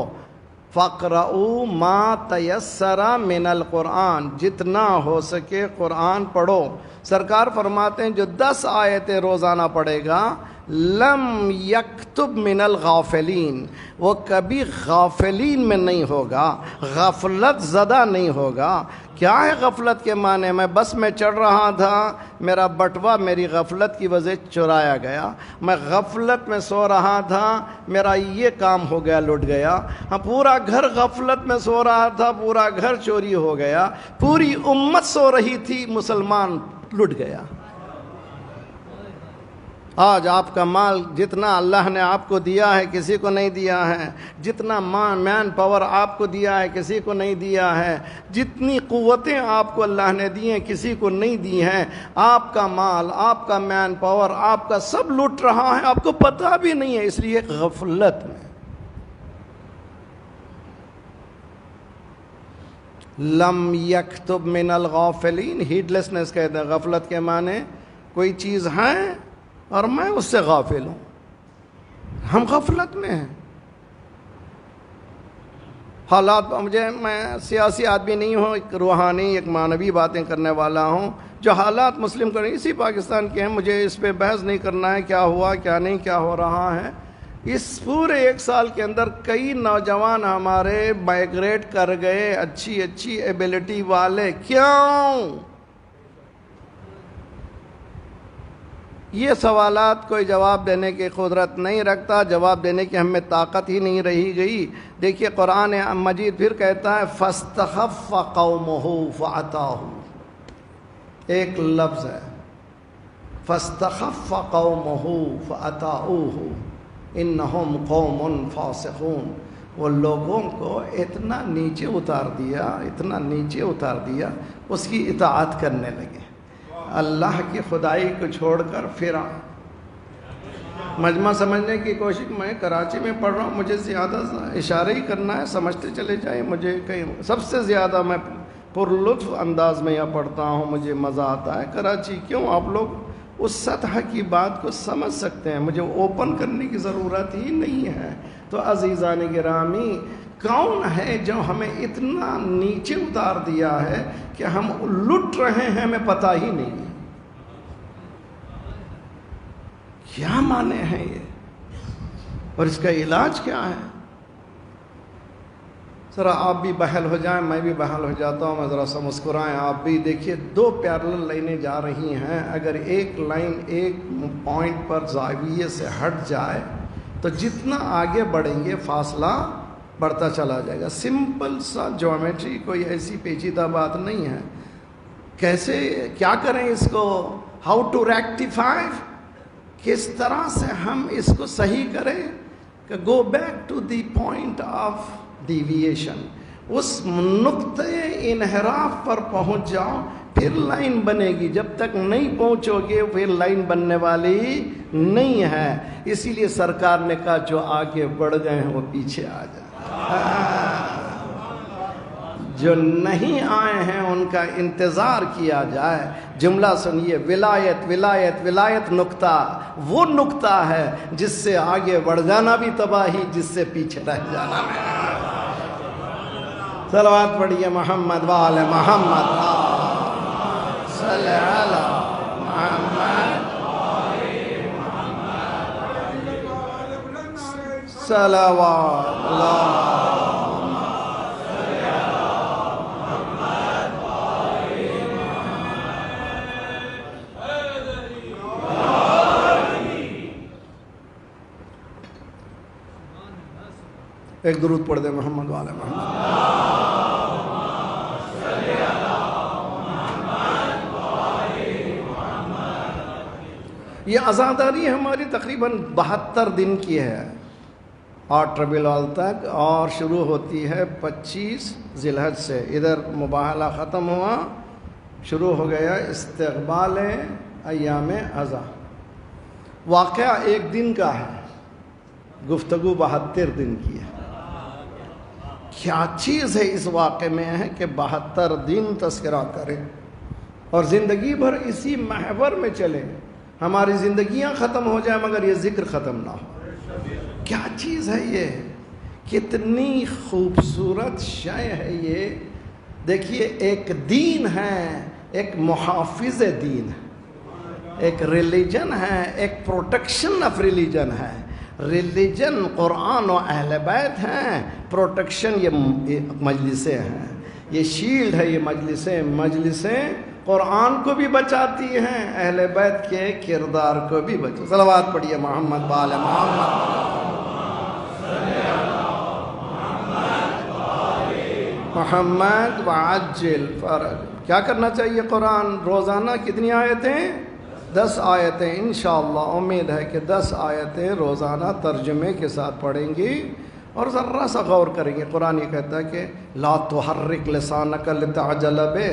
فَقْرَؤُوا مَا تَيَسَّرَ مِنَ الْقُرْآنِ، جتنا ہو سکے قرآن پڑھو۔ سرکار فرماتے ہیں جو 10 آیتیں روزانہ پڑھے گا لم یکتب من الغافلین، وہ کبھی غافلین میں نہیں ہوگا، غفلت زدہ نہیں ہوگا۔ کیا ہے غفلت کے معنی؟ میں بس میں چڑھ رہا تھا، میرا بٹوا میری غفلت کی وجہ چرایا گیا، میں غفلت میں سو رہا تھا، میرا یہ کام ہو گیا، لٹ گیا۔ ہاں، پورا گھر غفلت میں سو رہا تھا، پورا گھر چوری ہو گیا، پوری امت سو رہی تھی، مسلمان لٹ گیا۔ آج آپ کا مال جتنا اللہ نے آپ کو دیا ہے کسی کو نہیں دیا ہے، جتنا مین پاور آپ کو دیا ہے کسی کو نہیں دیا ہے، جتنی قوتیں آپ کو اللہ نے دی ہیں کسی کو نہیں دی ہیں۔ آپ کا مال، آپ کا مین پاور، آپ کا سب لٹ رہا ہے، آپ کو پتہ بھی نہیں ہے، اس لیے غفلت میں۔ لم یکتب من الغافلین، ہیڈلیسنس کہتے ہیں غفلت کے معنی، کوئی چیز ہے اور میں اس سے غافل ہوں، ہم غفلت میں ہیں۔ حالات، میں سیاسی آدمی نہیں ہوں، ایک روحانی ایک معنوی باتیں کرنے والا ہوں۔ جو حالات مسلم کو اسی پاکستان کے ہیں، مجھے اس پہ بحث نہیں کرنا ہے کیا ہوا کیا نہیں، کیا ہو رہا ہے۔ اس پورے 1 سال کے اندر کئی نوجوان ہمارے مائگریٹ کر گئے، اچھی ایبلٹی والے، کیوں؟ یہ سوالات کوئی جواب دینے کی قدرت نہیں رکھتا، جواب دینے کی ہم میں طاقت ہی نہیں رہی گئی۔ دیکھیے قرآن مجید پھر کہتا ہے فَاسْتَخَفَّ قَوْمُهُ فَأَطَاعُوهُ، ایک لفظ ہے فَاسْتَخَفَّ قَوْمُهُ فَأَطَاعُوهُ إِنَّهُمْ قَوْمٌ فَاسِقُونَ، وہ لوگوں کو اتنا نیچے اتار دیا، اتنا نیچے اتار دیا، اس کی اطاعت کرنے لگے، اللہ کی خدائی کو چھوڑ کر پھر مجمع سمجھنے کی کوشش۔ میں کراچی میں پڑھ رہا ہوں، مجھے زیادہ اشارہ ہی کرنا ہے، سمجھتے چلے جائیں۔ مجھے کہیں سب سے زیادہ میں پر لطف انداز میں یہاں پڑھتا ہوں، مجھے مزہ آتا ہے کراچی۔ کیوں؟ آپ لوگ اس سطح کی بات کو سمجھ سکتے ہیں، مجھے اوپن کرنے کی ضرورت ہی نہیں ہے۔ تو عزیزان گرامی، کون ہے جو ہمیں اتنا نیچے اتار دیا ہے کہ ہم لٹ رہے ہیں، ہمیں پتہ ہی نہیں ہے؟ کیا معنی ہے یہ، اور اس کا علاج کیا ہے؟ ذرا آپ بھی بحال ہو جائیں، میں بھی بحال ہو جاتا ہوں، میں ذرا سا مسکرائیں آپ بھی۔ دیکھیے 2 پیرلل لائنیں جا رہی ہیں، اگر ایک لائن ایک پوائنٹ پر زاویے سے ہٹ جائے تو جتنا آگے بڑھیں گے فاصلہ بڑھتا چلا جائے گا۔ سمپل سا جیومیٹری، کوئی ایسی پیچیدہ بات نہیں ہے۔ کیسے کیا کریں اس کو؟ ہاؤ ٹو ریکٹیفائی، کس طرح سے ہم اس کو صحیح کریں کہ go back to the point of deviation, اس نقطۂ انحراف پر پہنچ جاؤ، پھر لائن بنے گی۔ جب تک نہیں پہنچو گے پھر لائن بننے والی نہیں ہے۔ اسی لیے سرکار نے کہا جو آگے بڑھ گئے ہیں وہ پیچھے آ جائیں۔ جو نہیں آئے ہیں ان کا انتظار کیا جائے. جملہ سنیے, ولایت ولایت ولایت نقطہ وہ نقطہ ہے جس سے آگے بڑھ جانا بھی تباہی, جس سے پیچھے رہ جانا بھی. صلوات پڑھیے محمد وآل محمد صلی علی محمد صلوات اللہ. ایک درود پڑھ دے محمد وآل محمد. یہ عزاداری ہماری تقریباً 72 دن کی ہے, 8 ربیع الاول تک, اور شروع ہوتی ہے 25 ذی الحج سے. ادھر مباہلہ ختم ہوا, شروع ہو گیا استقبال ایام عزا. واقعہ 1 دن کا ہے, گفتگو 72 دن کی ہے. کیا چیز ہے اس واقعے میں ہے کہ 72 دن تذکرہ کریں اور زندگی بھر اسی محور میں چلیں. ہماری زندگیاں ختم ہو جائیں مگر یہ ذکر ختم نہ ہو. کیا چیز ہے یہ, کتنی خوبصورت شے ہے یہ. دیکھیے, ایک دین ہے, ایک محافظ دین ہے, ایک ریلیجن ہے, ایک پروٹیکشن آف ریلیجن ہے. ریلیجن قرآن و اہل بیت ہیں, پروٹیکشن یہ مجلسیں ہیں, یہ شیلڈ ہے. یہ مجلسیں قرآن کو بھی بچاتی ہیں, اہل بیت کے کردار کو بھی بچاتی. صلوات پڑھیے محمد وآل محمد. محمد وعجل فرج. کیا کرنا چاہیے؟ قرآن روزانہ کتنی آیتیں؟ 10 آیتیں. انشاءاللہ امید ہے کہ 10 آیتیں روزانہ ترجمے کے ساتھ پڑھیں گی اور ذرا سا غور کریں گے. قرآن یہ کہتا ہے کہ لا تحرک لسانک لتعجل بہ,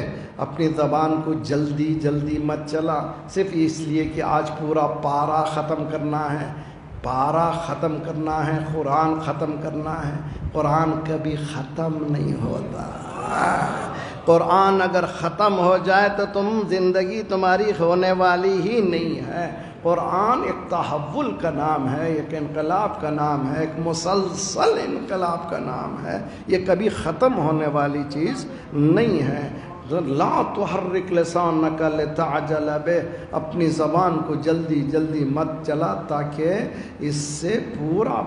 اپنی زبان کو جلدی جلدی مت چلا, صرف اس لیے کہ آج پورا پارا ختم کرنا ہے. پارا ختم کرنا ہے, قرآن ختم کرنا ہے. قرآن کبھی ختم نہیں ہوتا. قرآن اگر ختم ہو جائے تو زندگی تمہاری ہونے والی ہی نہیں ہے. قرآن ایک تحول کا نام ہے, ایک انقلاب کا نام ہے, ایک مسلسل انقلاب کا نام ہے. یہ کبھی ختم ہونے والی چیز نہیں ہے. لا تحرک لسانک لتعجل بہ, اپنی زبان کو جلدی جلدی مت چلا تاکہ اس سے پورا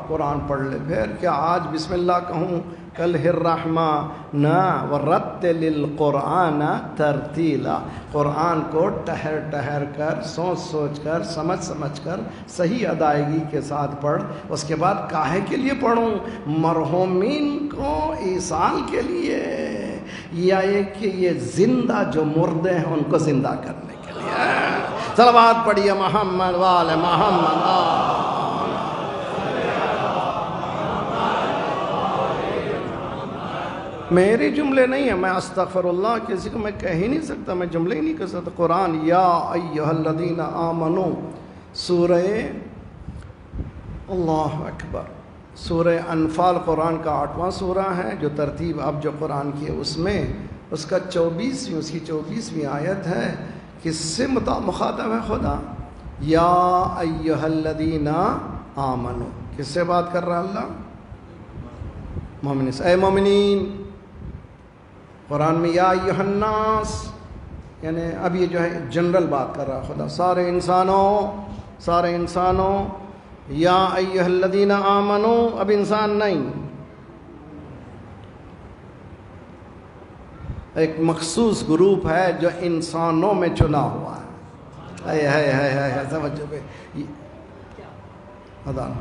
قرآن پڑھ لے. پھر کیا آج بسم اللہ کہوں, کل الرحمن ورتل القرآن ترتیلا, قرآن کو ٹہر کر, سوچ کر, سمجھ کر صحیح ادائیگی کے ساتھ پڑھ. اس کے بعد کاہے کے لیے پڑھوں؟ مرحومین کو ایصال کے لیے, یا یہ کہ یہ زندہ جو مردے ہیں ان کو زندہ کرنے کے لیے. صلوات پڑھیے محمد وآل محمد. میرے جملے نہیں ہیں, میں استغفر اللہ, کسی کو میں کہہ ہی نہیں سکتا, میں جملے ہی نہیں کر سکتا. قرآن یا ایھا الذین آمنو, سورہ اللہ اکبر, سورہ انفال قرآن کا 8واں سورہ ہے. جو ترتیب اب جو قرآن کی ہے اس میں اس کا 24ویں آیت ہے. کس سے مخاطب ہے خدا؟ یا ایھا الذین آمنو. کس سے بات کر رہا اللہ؟ مومنین سے. اے مومنین. قرآن میں یا ایھا الناس, یعنی اب یہ جو ہے جنرل بات کر رہا خدا, سارے انسانوں. یا ایھا الذین آمنو, اب انسان نہیں, ایک مخصوص گروپ ہے جو انسانوں میں چنا ہوا ہے. ہے سمجھو بے اذان.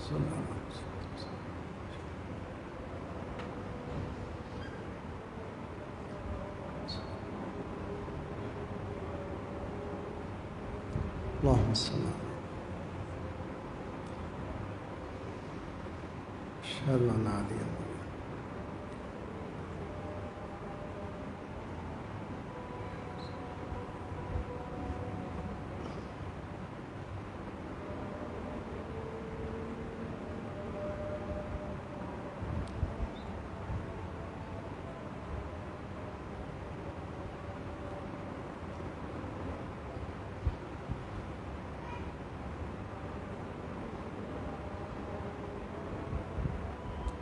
اللهم صل اشهد ان لا اله الا الله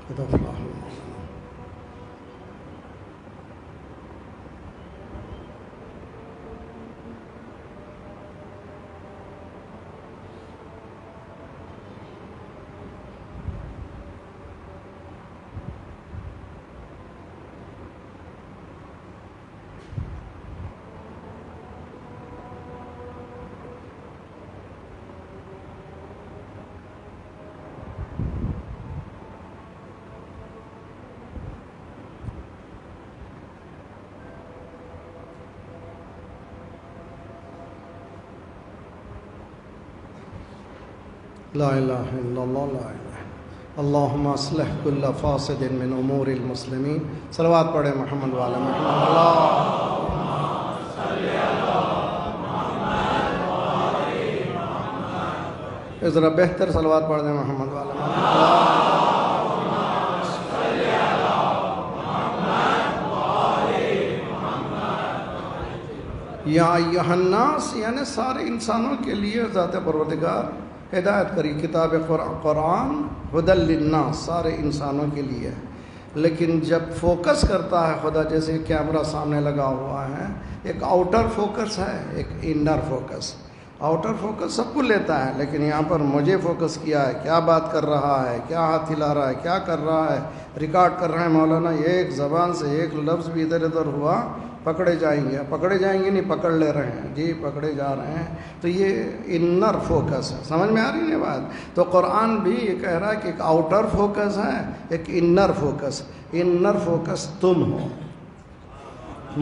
قد أفلح المؤمنون. لا الہ الا اللہ لا الہ اللہم اصلح کل فاسد من امور المسلمین. صلوات پڑھیں محمد والا محمد. اللہ ذرا بہتر صلوات پڑھ دیں محمد والا محمد. یا ایہا الناس یعنی سارے انسانوں کے لیے ذات پروردگار ہدایت کری. کتاب قرآن ہدی للناس سارے انسانوں کے لیے. لیکن جب فوکس کرتا ہے خدا, جیسے کیمرہ سامنے لگا ہوا ہے, ایک آؤٹر فوکس ہے ایک انر فوکس. آؤٹر فوکس سب کو لیتا ہے, لیکن یہاں پر مجھے فوکس کیا ہے, کیا بات کر رہا ہے, کیا ہاتھ ہلا رہا ہے, کیا کر رہا ہے, ریکارڈ کر رہے ہیں مولانا. ایک زبان سے ایک لفظ بھی ادھر ادھر ہوا پکڑے جائیں گے نہیں, پکڑ لے رہے ہیں جی, پکڑے جا رہے ہیں. تو یہ انر فوکس ہے. سمجھ میں آ رہی ہے بات؟ تو قرآن بھی یہ کہہ رہا ہے کہ ایک آؤٹر فوکس ہے ایک انر فوکس. انر فوکس تم ہو,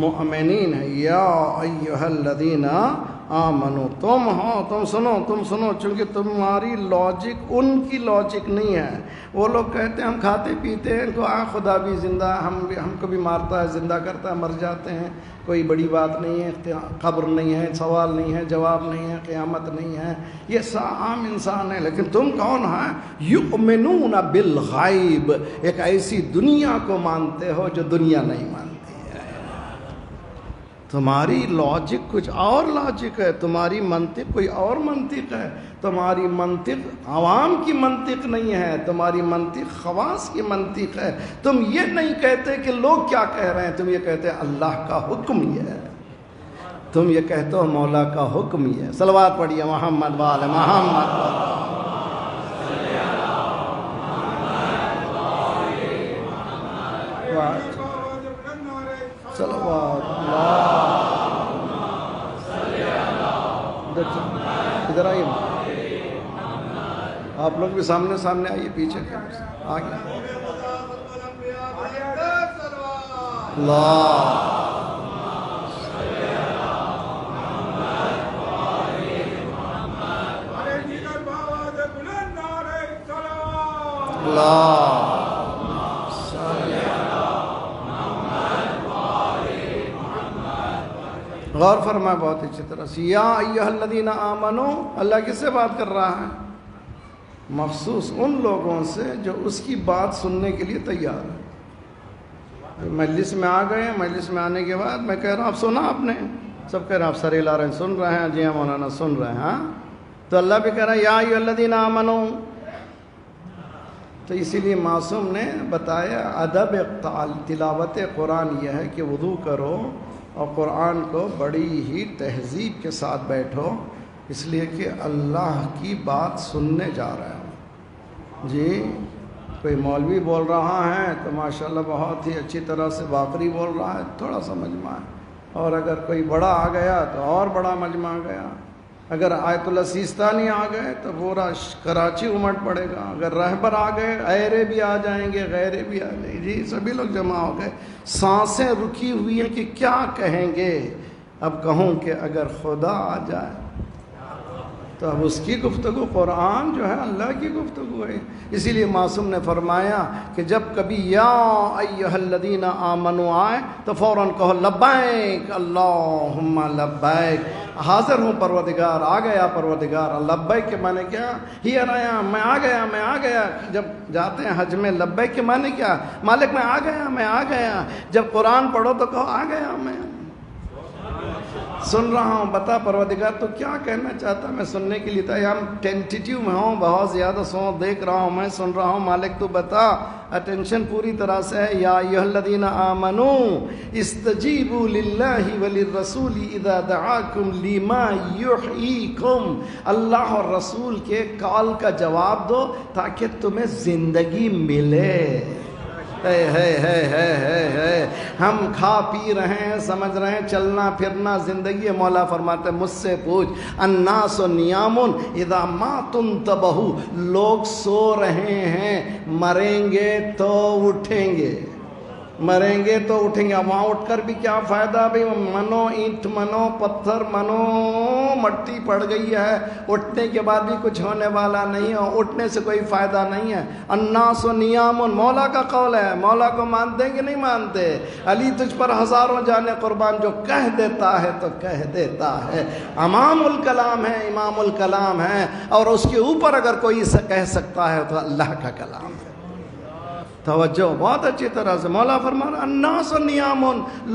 مؤمنین ہے. یا ایھا الذین آمنو, تم ہو, تم سنو. چونکہ تمہاری لاجک ان کی لاجک نہیں ہے. وہ لوگ کہتے ہیں ہم کھاتے پیتے ہیں, تو خدا بھی زندہ ہے, ہم کو بھی مارتا ہے, زندہ کرتا ہے, مر جاتے ہیں, کوئی بڑی بات نہیں ہے, قبر نہیں ہے, سوال نہیں ہے, جواب نہیں ہے, قیامت نہیں ہے. یہ عام انسان ہے. لیکن تم کون ہیں؟ یؤمنون بالغیب, ایک ایسی دنیا کو مانتے ہو جو دنیا نہیں مانتی. تمہاری لاجک کچھ اور لاجک ہے, تمہاری منطق کوئی اور منطق ہے. تمہاری منطق عوام کی منطق نہیں ہے, تمہاری منطق خواص کی منطق ہے. تم یہ نہیں کہتے کہ لوگ کیا کہہ رہے ہیں, تم یہ کہتے ہیں اللہ کا حکم یہ ہے. تم یہ کہتے ہو مولا کا حکم یہ ہے. صلوات پڑھیے محمد وعلی محمد. صلوات ادھر آئیے, آپ لوگ بھی سامنے آئیے, پیچھے آگے. غور فرمائے بہت اچھی طرح سے. یا ایھا الذین آمنو, اللہ کس سے بات کر رہا ہے؟ مخصوص ان لوگوں سے جو اس کی بات سننے کے لیے تیار ہے. مجلس میں آ گئے, مجلس میں آنے کے بعد میں کہہ رہا ہوں آپ سنا آپ نے, سب کہہ رہے ہیں آپ سر ہلا رہے ہیں, سن رہے ہیں, جی ہاں مولانا سن رہے ہیں. ہاں تو اللہ بھی کہہ رہا ہے یا ایھا الذین آمنو. تو اسی لیے معصوم نے بتایا ادب تلاوت قرآن یہ ہے کہ وضو کرو اور قرآن کو بڑی ہی تہذیب کے ساتھ بیٹھو, اس لیے کہ اللہ کی بات سننے جا رہے ہو. جی کوئی مولوی بول رہا ہے تو ماشاءاللہ بہت ہی اچھی طرح سے باقری بول رہا ہے, تھوڑا سا مجمع ہے, اور اگر کوئی بڑا آ گیا تو اور بڑا مجمع آ گیا. اگر آیت اللہ سیستانی آ گئے تو پورا کراچی امٹ پڑے گا، اگر رہبر آ گئے ایرے بھی آ جائیں گے، غیرے بھی آ جائیں گے، جی سبھی لوگ جمع ہو گئے، سانسیں رکی ہوئی ہیں کہ کیا کہیں گے. اب کہوں کہ اگر خدا آ جائے تو اب اس کی گفتگو، قرآن جو ہے اللہ کی گفتگو ہے. اسی لیے معصوم نے فرمایا کہ جب کبھی یا ایھا الذین آمنوا آئے تو فوراً کہو لبیک اللہم لبیک، حاضر ہوں پروردگار، آ گیا پروردگار. لبیک کے معنی کیا؟ ہیئر آئی ایم، میں آ گیا، میں آ گیا. جب جاتے ہیں حج میں لبیک کے معنی کیا؟ مالک میں آ گیا، میں آ گیا. جب قرآن پڑھو تو کہو آ گیا، میں سن رہا ہوں، بتا پروردگار تو کیا کہنا چاہتا ہے، میں سننے کے لیے تیار، ٹینٹیٹیو میں ہوں، بہت زیادہ دیکھ رہا ہوں، میں سن رہا ہوں. مالک تو بتا. اٹینشن پوری طرح سے ہے. یا ایھا الذین آمنوا استجیبوا للہ وللرسول اذا دعاکم لما یحییکم، اللہ اور رسول کے کال کا جواب دو تاکہ تمہیں زندگی ملے. ہے ہم کھا پی رہے ہیں، سمجھ رہے ہیں، چلنا پھرنا زندگی. مولا فرماتے ہیں مجھ سے پوچھ، الناس نیام اذا ما تنتبہوا، لوگ سو رہے ہیں، مریں گے تو اٹھیں گے، مریں گے تو اٹھیں گے. وہاں اٹھ کر بھی کیا فائدہ بھائی؟ منو اینٹ، منو پتھر، منو مٹی پڑ گئی ہے، اٹھنے کے بعد بھی کچھ ہونے والا نہیں ہے، اٹھنے سے کوئی فائدہ نہیں ہے. الناس نیام، مولا کا قول ہے. مولا کو مانتے کہ نہیں مانتے؟ علی تجھ پر ہزاروں جانے قربان، جو کہہ دیتا ہے تو کہہ دیتا ہے. امام الکلام ہے، امام الکلام ہے، اور اس کے اوپر اگر کوئی اسے کہہ سکتا ہے تو اللہ کا کلام ہے. توجہ بہت اچھی طرح سے. مولا فرما رہا الناس نیام،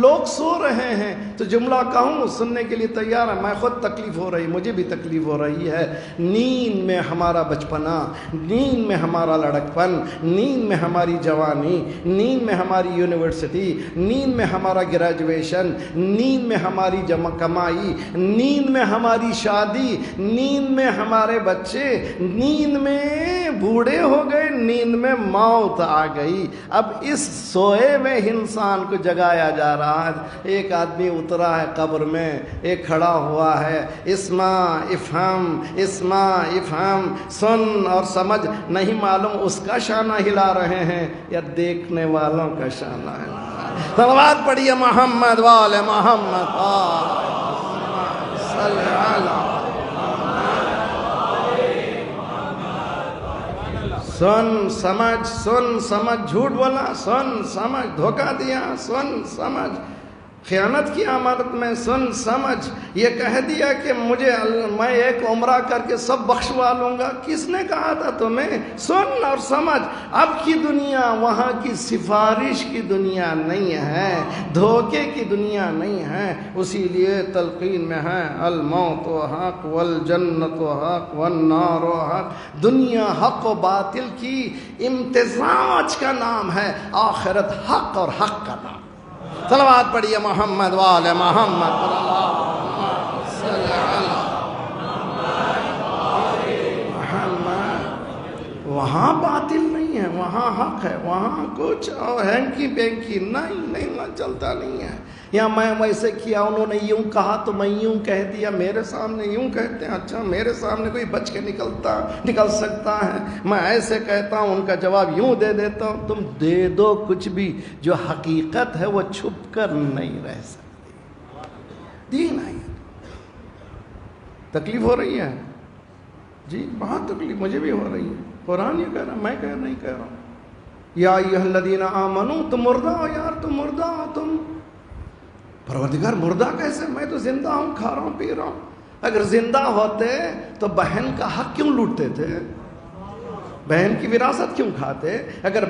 لوگ سو رہے ہیں. تو جملہ کہوں سننے کے لیے تیار ہے. میں خود تکلیف ہو رہی، مجھے بھی تکلیف ہو رہی ہے. نیند میں ہمارا بچپنا، نیند میں ہمارا لڑکپن، نیند میں ہماری جوانی، نیند میں ہماری یونیورسٹی، نیند میں ہمارا گریجویشن، نیند میں ہماری کمائی، نیند میں ہماری شادی، نیند میں ہمارے بچے، نیند میں بوڑھے ہو گئے، نیند میں موت آ گئی. اب اس سوئے میں انسان کو جگایا جا رہا ہے. ایک آدمی اترا ہے قبر میں، ایک کھڑا ہوا ہے. اسما افہم، اسما افہم، سن اور سمجھ. نہیں معلوم اس کا شانہ ہلا رہے ہیں یا دیکھنے والوں کا شانہ ہلا رہے ہیں. صلوات پڑھیے محمد وآل محمد صلی اللہ. سن سمجھ، جھوٹ بولا، سن سمجھ، دھوکہ دیا، سن سمجھ، خیانت کی امانت میں، سن سمجھ. یہ کہہ دیا کہ میں ایک عمرہ کر کے سب بخشوا لوں گا. کس نے کہا تھا تمہیں؟ سن اور سمجھ. اب کی دنیا وہاں کی سفارش کی دنیا نہیں ہے، دھوکے کی دنیا نہیں ہے. اسی لیے تلقین میں ہے الموت و حق والجنت و حق والنار و حق. دنیا حق و باطل کی امتزاج کا نام ہے، آخرت حق اور حق کا نام. صلوات پڑھیے محمد وآل محمد صلی اللہ. وہاں باطل نہیں ہے، وہاں حق ہے، وہاں کچھ اور ہینکی بینکی نہیں چلتا نہیں ہے. یا میں ویسے کیا، انہوں نے یوں کہا تو میں یوں کہہ دیا، میرے سامنے یوں کہتے ہیں، اچھا میرے سامنے کوئی بچ کے نکل سکتا ہے، میں ایسے کہتا ہوں، ان کا جواب یوں دے دیتا ہوں. تم دے دو کچھ بھی، جو حقیقت ہے وہ چھپ کر نہیں رہ سکتی. دین ہے. تکلیف ہو رہی ہے جی، بہت تکلیف مجھے بھی ہو رہی ہے. قرآن یہ کہہ رہا، میں نہیں کہہ رہا ہوں. یا ایھا الذین آمنوا، تم مردہ ہو یار، تم مردہ ہو. تم پروردگار مردہ کیسے؟ میں تو زندہ ہوں، کھا رہا ہوں، پی رہا ہوں. اگر زندہ ہوتے تو بہن کا حق کیوں لوٹتے تھے؟ بہن کی وراثت کیوں کھاتے؟ اگر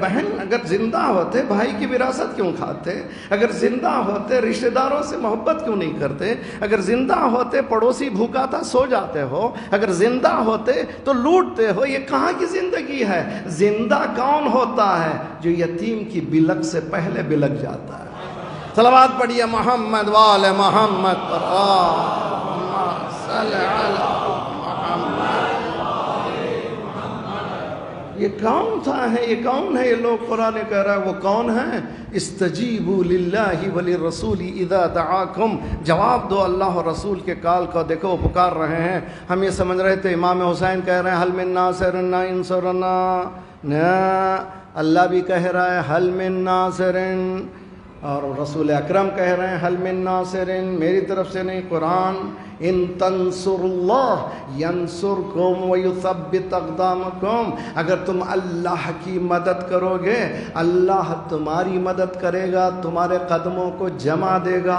زندہ ہوتے بھائی کی وراثت کیوں کھاتے؟ اگر زندہ ہوتے رشتہ داروں سے محبت کیوں نہیں کرتے؟ اگر زندہ ہوتے پڑوسی بھوکا تھا سو جاتے ہو؟ اگر زندہ ہوتے تو لوٹتے ہو؟ یہ کہاں کی زندگی ہے؟ زندہ کون ہوتا ہے؟ جو یتیم کی بلک سے پہلے بلک جاتا ہے. صلوات پڑھیے محمد وآل محمد پر صلی اللہ محمد. یہ کون سا ہے، یہ کون ہے؟ یہ لوگ قرآن کہہ رہا ہے وہ کون ہیں؟ استجیبوا للہ وللرسول اذا دعاکم، جواب دو اللہ اور رسول کے کال کو. دیکھو وہ پکار رہے ہیں. ہم یہ سمجھ رہے تھے امام حسین کہہ رہے ہیں حل من ناصر انصرنا، نہ، اللہ بھی کہہ رہا ہے حل من ناصر، اور رسول اکرم کہہ رہے ہیں حل من ناصر، میری طرف سے نہیں، قرآن. ان تنصر اللہ ینصرکم ویثبت اقدامکم، اگر تم اللہ کی مدد کرو گے اللہ تمہاری مدد کرے گا، تمہارے قدموں کو جما دے گا.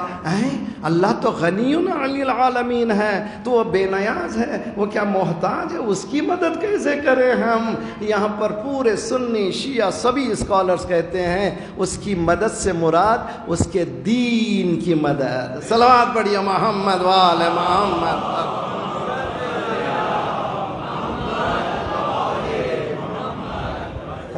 اللہ تو غنی علی العالمین ہے، تو وہ بے نیاز ہے، وہ کیا محتاج ہے؟ اس کی مدد کیسے کریں ہم؟ یہاں پر پورے سنی شیعہ سبھی اسکالرز کہتے ہیں اس کی مدد سے مراد اس کے دین کی مدد. صلوات پڑھیے محمد وآل محمد.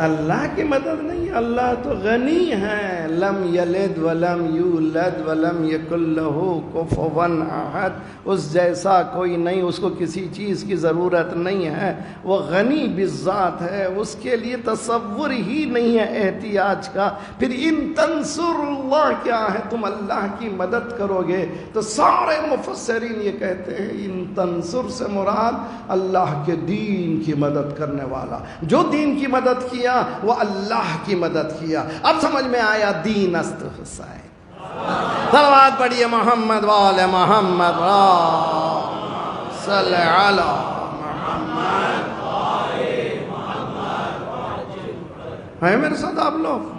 اللہ کی مدد نہیں، اللہ تو غنی ہے. لم یلد ولم یولد ولم یکن لہ کفوا احد، اس جیسا کوئی نہیں، اس کو کسی چیز کی ضرورت نہیں ہے. وہ غنی بالذات ہے، اس کے لیے تصور ہی نہیں ہے احتیاج کا. پھر ان تنصر اللہ کیا ہے؟ تم اللہ کی مدد کرو گے. تو سارے مفسرین یہ کہتے ہیں ان تنصر سے مراد اللہ کے دین کی مدد کرنے والا. جو دین کی مدد کیا وہ اللہ کی مدد کیا. اب سمجھ میں آیا دین است حسین. صلوات پڑھیے محمد وآل محمد صلی علی محمد. ہے میرے ساتھ آپ لوگ؟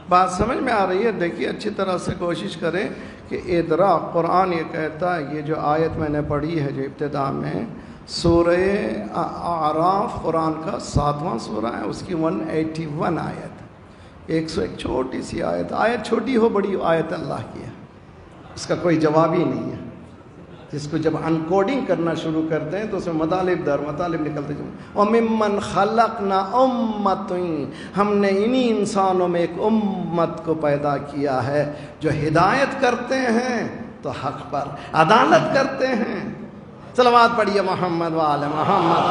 بات سمجھ میں آ رہی ہے؟ دیکھیے اچھی طرح سے کوشش کریں کہ ادراک. قرآن یہ کہتا ہے، یہ جو آیت میں نے پڑھی ہے جو ابتدا میں سورہ اعراف قرآن کا 7واں سورہ ہے، اس کی 181 آیت، 101 چھوٹی سی آیت. آیت چھوٹی ہو بڑی آیت اللہ کی ہے، اس کا کوئی جواب ہی نہیں ہے. جس کو جب انکوڈنگ کرنا شروع کرتے ہیں تو اس میں مطالب در مطالب نکلتے جائیں. وَمِمَّنْ خَلَقْنَا أُمَّةً، ہم نے انہی انسانوں میں ایک امت کو پیدا کیا ہے جو ہدایت کرتے ہیں تو حق پر، عدالت کرتے ہیں. صلوات پڑھیے محمد وآل محمد.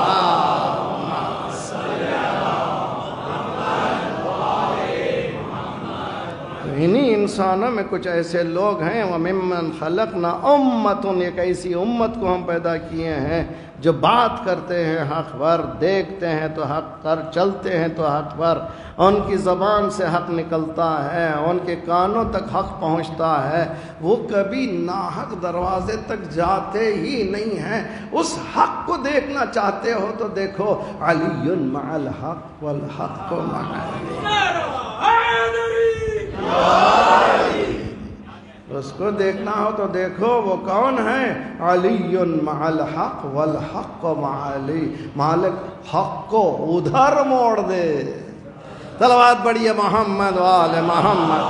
انہی انسانوں میں کچھ ایسے لوگ ہیں وَمِمَّنْ خَلَقْنَا أُمَّةٌ، ایک ایسی امت کو ہم پیدا کیے ہیں جو بات کرتے ہیں حق پر، دیکھتے ہیں تو حق پر، چلتے ہیں تو حق پر. ان کی زبان سے حق نکلتا ہے، ان کے کانوں تک حق پہنچتا ہے. وہ کبھی ناحق دروازے تک جاتے ہی نہیں ہیں. اس حق کو دیکھنا چاہتے ہو تو دیکھو علی مع الحق والحق مع علی. اس کو دیکھنا ہو تو دیکھو وہ کون ہے؟ علی مع الحق والحق مع علی. مالک حق کو ادھر موڑ دے. صلوات پڑھیے محمد وآل محمد.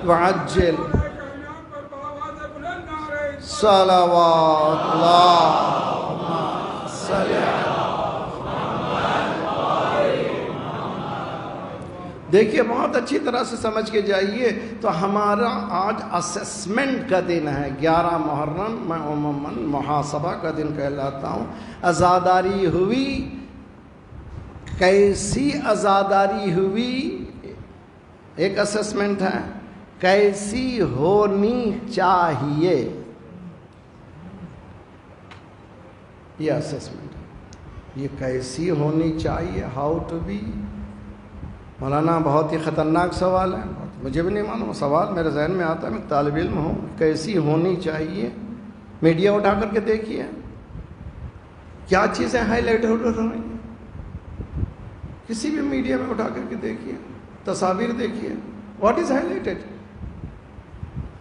وعجل صلوات اللہ صلی. دیکھیے بہت اچھی طرح سے سمجھ کے جائیے. تو ہمارا آج اسیسمنٹ کا دن ہے. 11 محرم میں عموماً محاسبہ کا دن کہلاتا ہوں. عزاداری ہوئی، کیسی عزاداری ہوئی ایک اسیسمنٹ ہے، کیسی ہونی چاہیے یہ اسیسمنٹ ہے. یہ کیسی ہونی چاہیے، ہاؤ ٹو بی. مولانا بہت ہی خطرناک سوال ہے، مجھے بھی نہیں معلوم، سوال میرے ذہن میں آتا ہے، میں طالب علم ہوں. کیسی ہونی چاہیے؟ میڈیا اٹھا کر کے دیکھیے کیا چیزیں ہائی لائٹ ہو رہی ہیں. کسی بھی میڈیا میں اٹھا کر کے دیکھیے، تصاویر دیکھیے، واٹ از ہائی لائٹڈ؟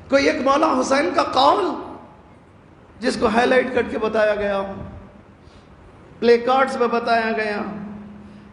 کوئی ایک مولا حسین کا قول جس کو ہائی لائٹ کر کے بتایا گیا، پلے کارڈز میں بتایا گیا.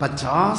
50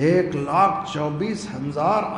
1,24,000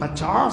50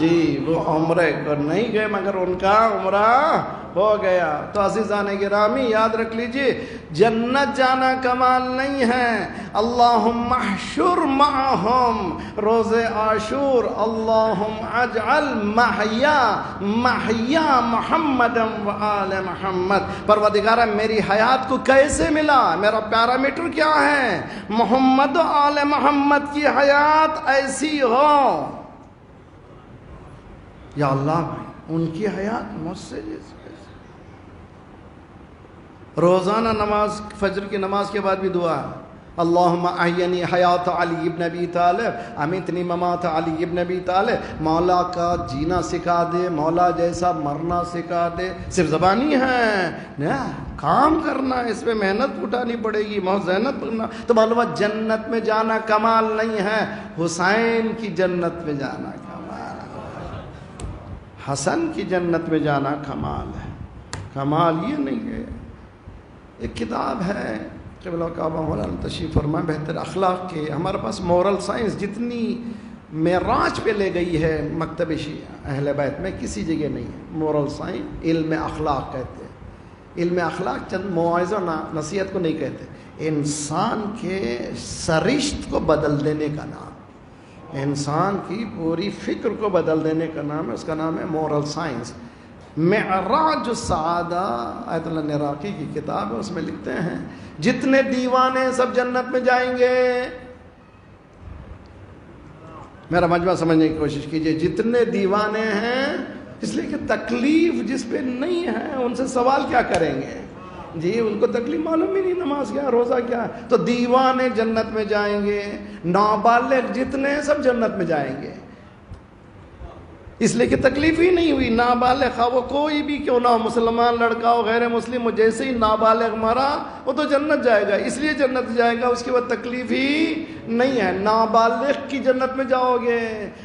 جی وہ عمرے کو نہیں گئے مگر ان کا عمرہ ہو گیا. تو عزیزان گرامی یاد رکھ لیجئے جنت جانا کمال نہیں ہے. اللہم احشر معہم روز عاشور. اللہم اجعل محیا محمد و آل محمد. پروردگارہ میری حیات کو کیسے ملا؟ میرا پیرامیٹر کیا ہے؟ محمد و آل محمد کی حیات ایسی ہو. یا اللہ ان کی حیات مجھ سے جیسے. روزانہ نماز فجر کی نماز کے بعد بھی دعا ہے. اللہم احینی حیات علی ابن ابی طالب امیتنی ممات علی ابن ابی طالب. مولا کا جینا سکھا دے، مولا جیسا مرنا سکھا دے. صرف زبانی ہے، کام کرنا، اس پہ محنت اٹھانی پڑے گی، محنت کرنا. تو معلوم جنت میں جانا کمال نہیں ہے، حسین کی جنت میں جانا کمال ہے، حسن کی جنت میں جانا کمال ہے. کمال یہ نہیں ہے. ایک کتاب ہے قبلہ کعبہ مولانا تشریف فرما بہتر اخلاق کے. ہمارے پاس مورل سائنس جتنی معراج پہ لے گئی ہے مکتب شیعہ اہل بیت میں کسی جگہ نہیں ہے. مورل سائنس علم اخلاق کہتے ہیں. علم اخلاق چند مواعظ و نصیحت کو نہیں کہتے، انسان کے سرشت کو بدل دینے کا نام، انسان کی پوری فکر کو بدل دینے کا نام ہے. اس کا نام ہے مورل سائنس. معراج السعادہ آیت اللہ عراقی کی کتاب ہے، اس میں لکھتے ہیں جتنے دیوانے سب جنت میں جائیں گے. میرا مجمع سمجھنے کی کوشش کیجئے. جتنے دیوانے ہیں، اس لیے کہ تکلیف جس پہ نہیں ہے ان سے سوال کیا کریں گے؟ جی ان کو تکلیف معلوم ہی نہیں، نماز کیا، روزہ کیا. تو دیوانے جنت میں جائیں گے. نابالغ جتنے ہیں سب جنت میں جائیں گے، اس لیے کہ تکلیف ہی نہیں ہوئی. نابالغ خواہ وہ کوئی بھی کیوں نہ ہو، مسلمان لڑکا ہو غیر مسلم ہو، جیسے ہی نابالغ مرا وہ تو جنت جائے گا. اس لیے جنت جائے گا، اس کے بعد تکلیف ہی نہیں ہے. نابالغ کی جنت میں جاؤ گے.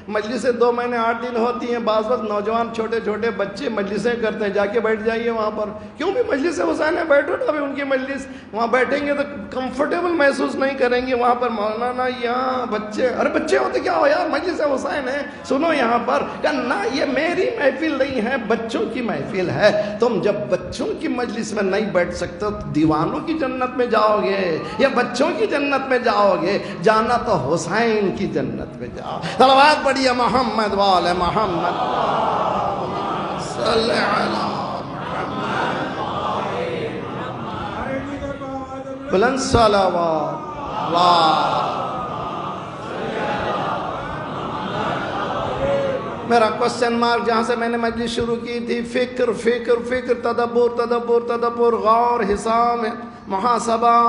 مجلسیں 2 مہینے 8 دن ہوتی ہیں. بعض وقت نوجوان چھوٹے چھوٹے بچے مجلسیں کرتے ہیں، جا کے بیٹھ جائیے وہاں پر. کیوں بھی مجلس حسین ہے، بیٹھو نا. ابھی ان کی مجلس وہاں بیٹھیں گے تو کمفرٹیبل محسوس نہیں کریں گے. وہاں پر مولانا یہاں بچے، ارے بچے ہوتے کیا ہو یار، مجلس حسین ہے، سنو یہاں پر. نہ یہ میری محفل نہیں ہے، بچوں کی محفل ہے. تم جب بچوں کی مجلس میں نہیں بیٹھ سکتے تو دیوانوں کی جنت میں جاؤ گے یا بچوں کی جنت میں جاؤ گے؟ جانا تو حسین کی جنت میں جاؤ. صلوات پڑھیے محمد وآل محمد صلی علی بلند صلوات واہ. میرا کوسچن مارک جہاں سے میں نے مجلس شروع کی تھی، فکر فکر فکر، تدبر تدبر تدبر، غور، حساب، محاسبہ.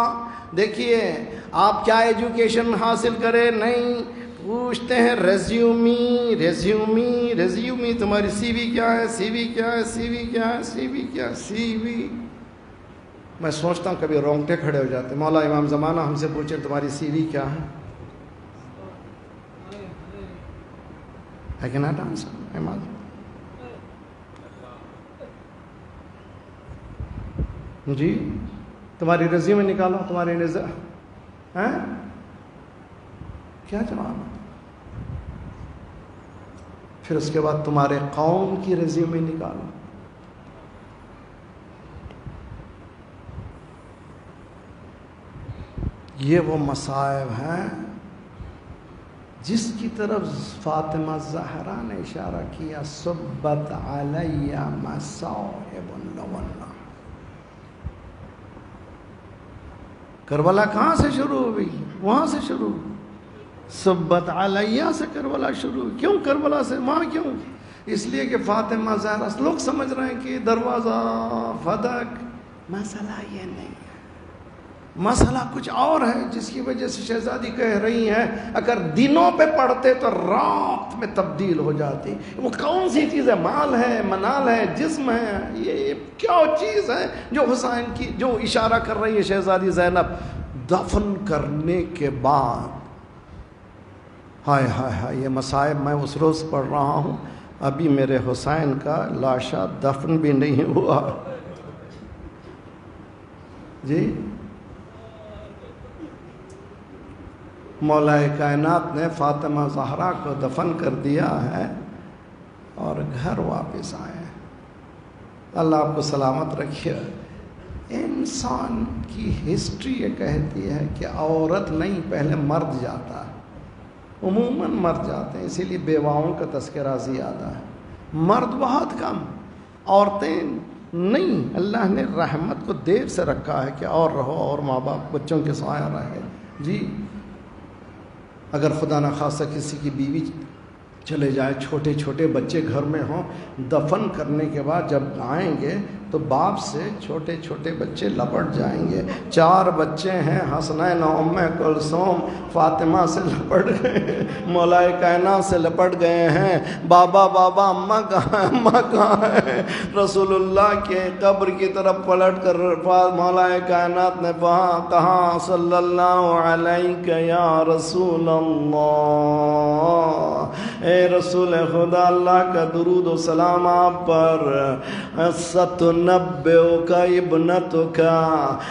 دیکھیے آپ کیا ایجوکیشن حاصل کرے نہیں پوچھتے ہیں. ریزیومی تمہاری سی وی کیا ہے، سی وی کیا ہے، سی وی کیا ہے، سی وی کیا ہے، سی وی. میں سوچتا ہوں کبھی رونگٹے کھڑے ہو جاتے. مولا امام زمانہ ہم سے پوچھیں تمہاری سی وی کیا ہے. I cannot answer. جی تمہاری ریزیومے نکالو، تمہاری کیا جواب ہے؟ پھر اس کے بعد تمہارے قوم کی ریزیومے نکالو. یہ وہ مصائب ہیں جس کی طرف فاطمہ زہرا نے اشارہ کیا. صبت علی مصائب لولا. کربلا کہاں سے شروع ہوئی؟ وہاں سے شروع. صبت علی سے کربلا شروع. کیوں کربلا سے وہاں کیوں؟ اس لیے کہ فاطمہ زہرا، لوگ سمجھ رہے ہیں کہ دروازہ فتح. مسئلہ یہ نہیں ہے، مسئلہ کچھ اور ہے جس کی وجہ سے شہزادی کہہ رہی ہیں اگر دنوں پہ پڑھتے تو رات میں تبدیل ہو جاتی. وہ کون سی چیز ہے؟ مال ہے، منال ہے، جسم ہے. یہ کیا چیز ہے جو حسین کی جو اشارہ کر رہی ہے شہزادی زینب دفن کرنے کے بعد؟ ہائے ہائے ہائے یہ مصائب میں اس روز پڑھ رہا ہوں. ابھی میرے حسین کا لاشا دفن بھی نہیں ہوا. جی مولا کائنات نے فاطمہ زہرا کو دفن کر دیا ہے اور گھر واپس آئے. اللہ آپ کو سلامت رکھے. انسان کی ہسٹری یہ کہتی ہے کہ عورت نہیں پہلے مرد جاتا ہے, عموماً مرد جاتے ہیں, اسی لیے بیواؤں کا تذکرہ زیادہ ہے, مرد بہت کم, عورتیں نہیں. اللہ نے رحمت کو دیر سے رکھا ہے کہ اور رہو اور ماں باپ بچوں کے سایہ رہے. جی اگر خدا نخواستہ کسی کی بیوی چلے جائے, چھوٹے چھوٹے بچے گھر میں ہوں, دفن کرنے کے بعد جب آئیں گے تو باپ سے چھوٹے چھوٹے بچے لپٹ جائیں گے. 4 بچے ہیں, حسنین, ام کلثوم, فاطمہ سے لپٹ گئے, مولا کائنات سے لپٹ گئے ہیں. بابا بابا اماں کہاں ہے, اماں کہاں ہے. رسول اللہ کے قبر کی طرف پلٹ کر مولا کائنات نے کہا صلی اللہ علیہ یا رسول اللہ, اے رسول خدا, اللہ کا درود و سلام آپ پر. ستنبئک ابنتک,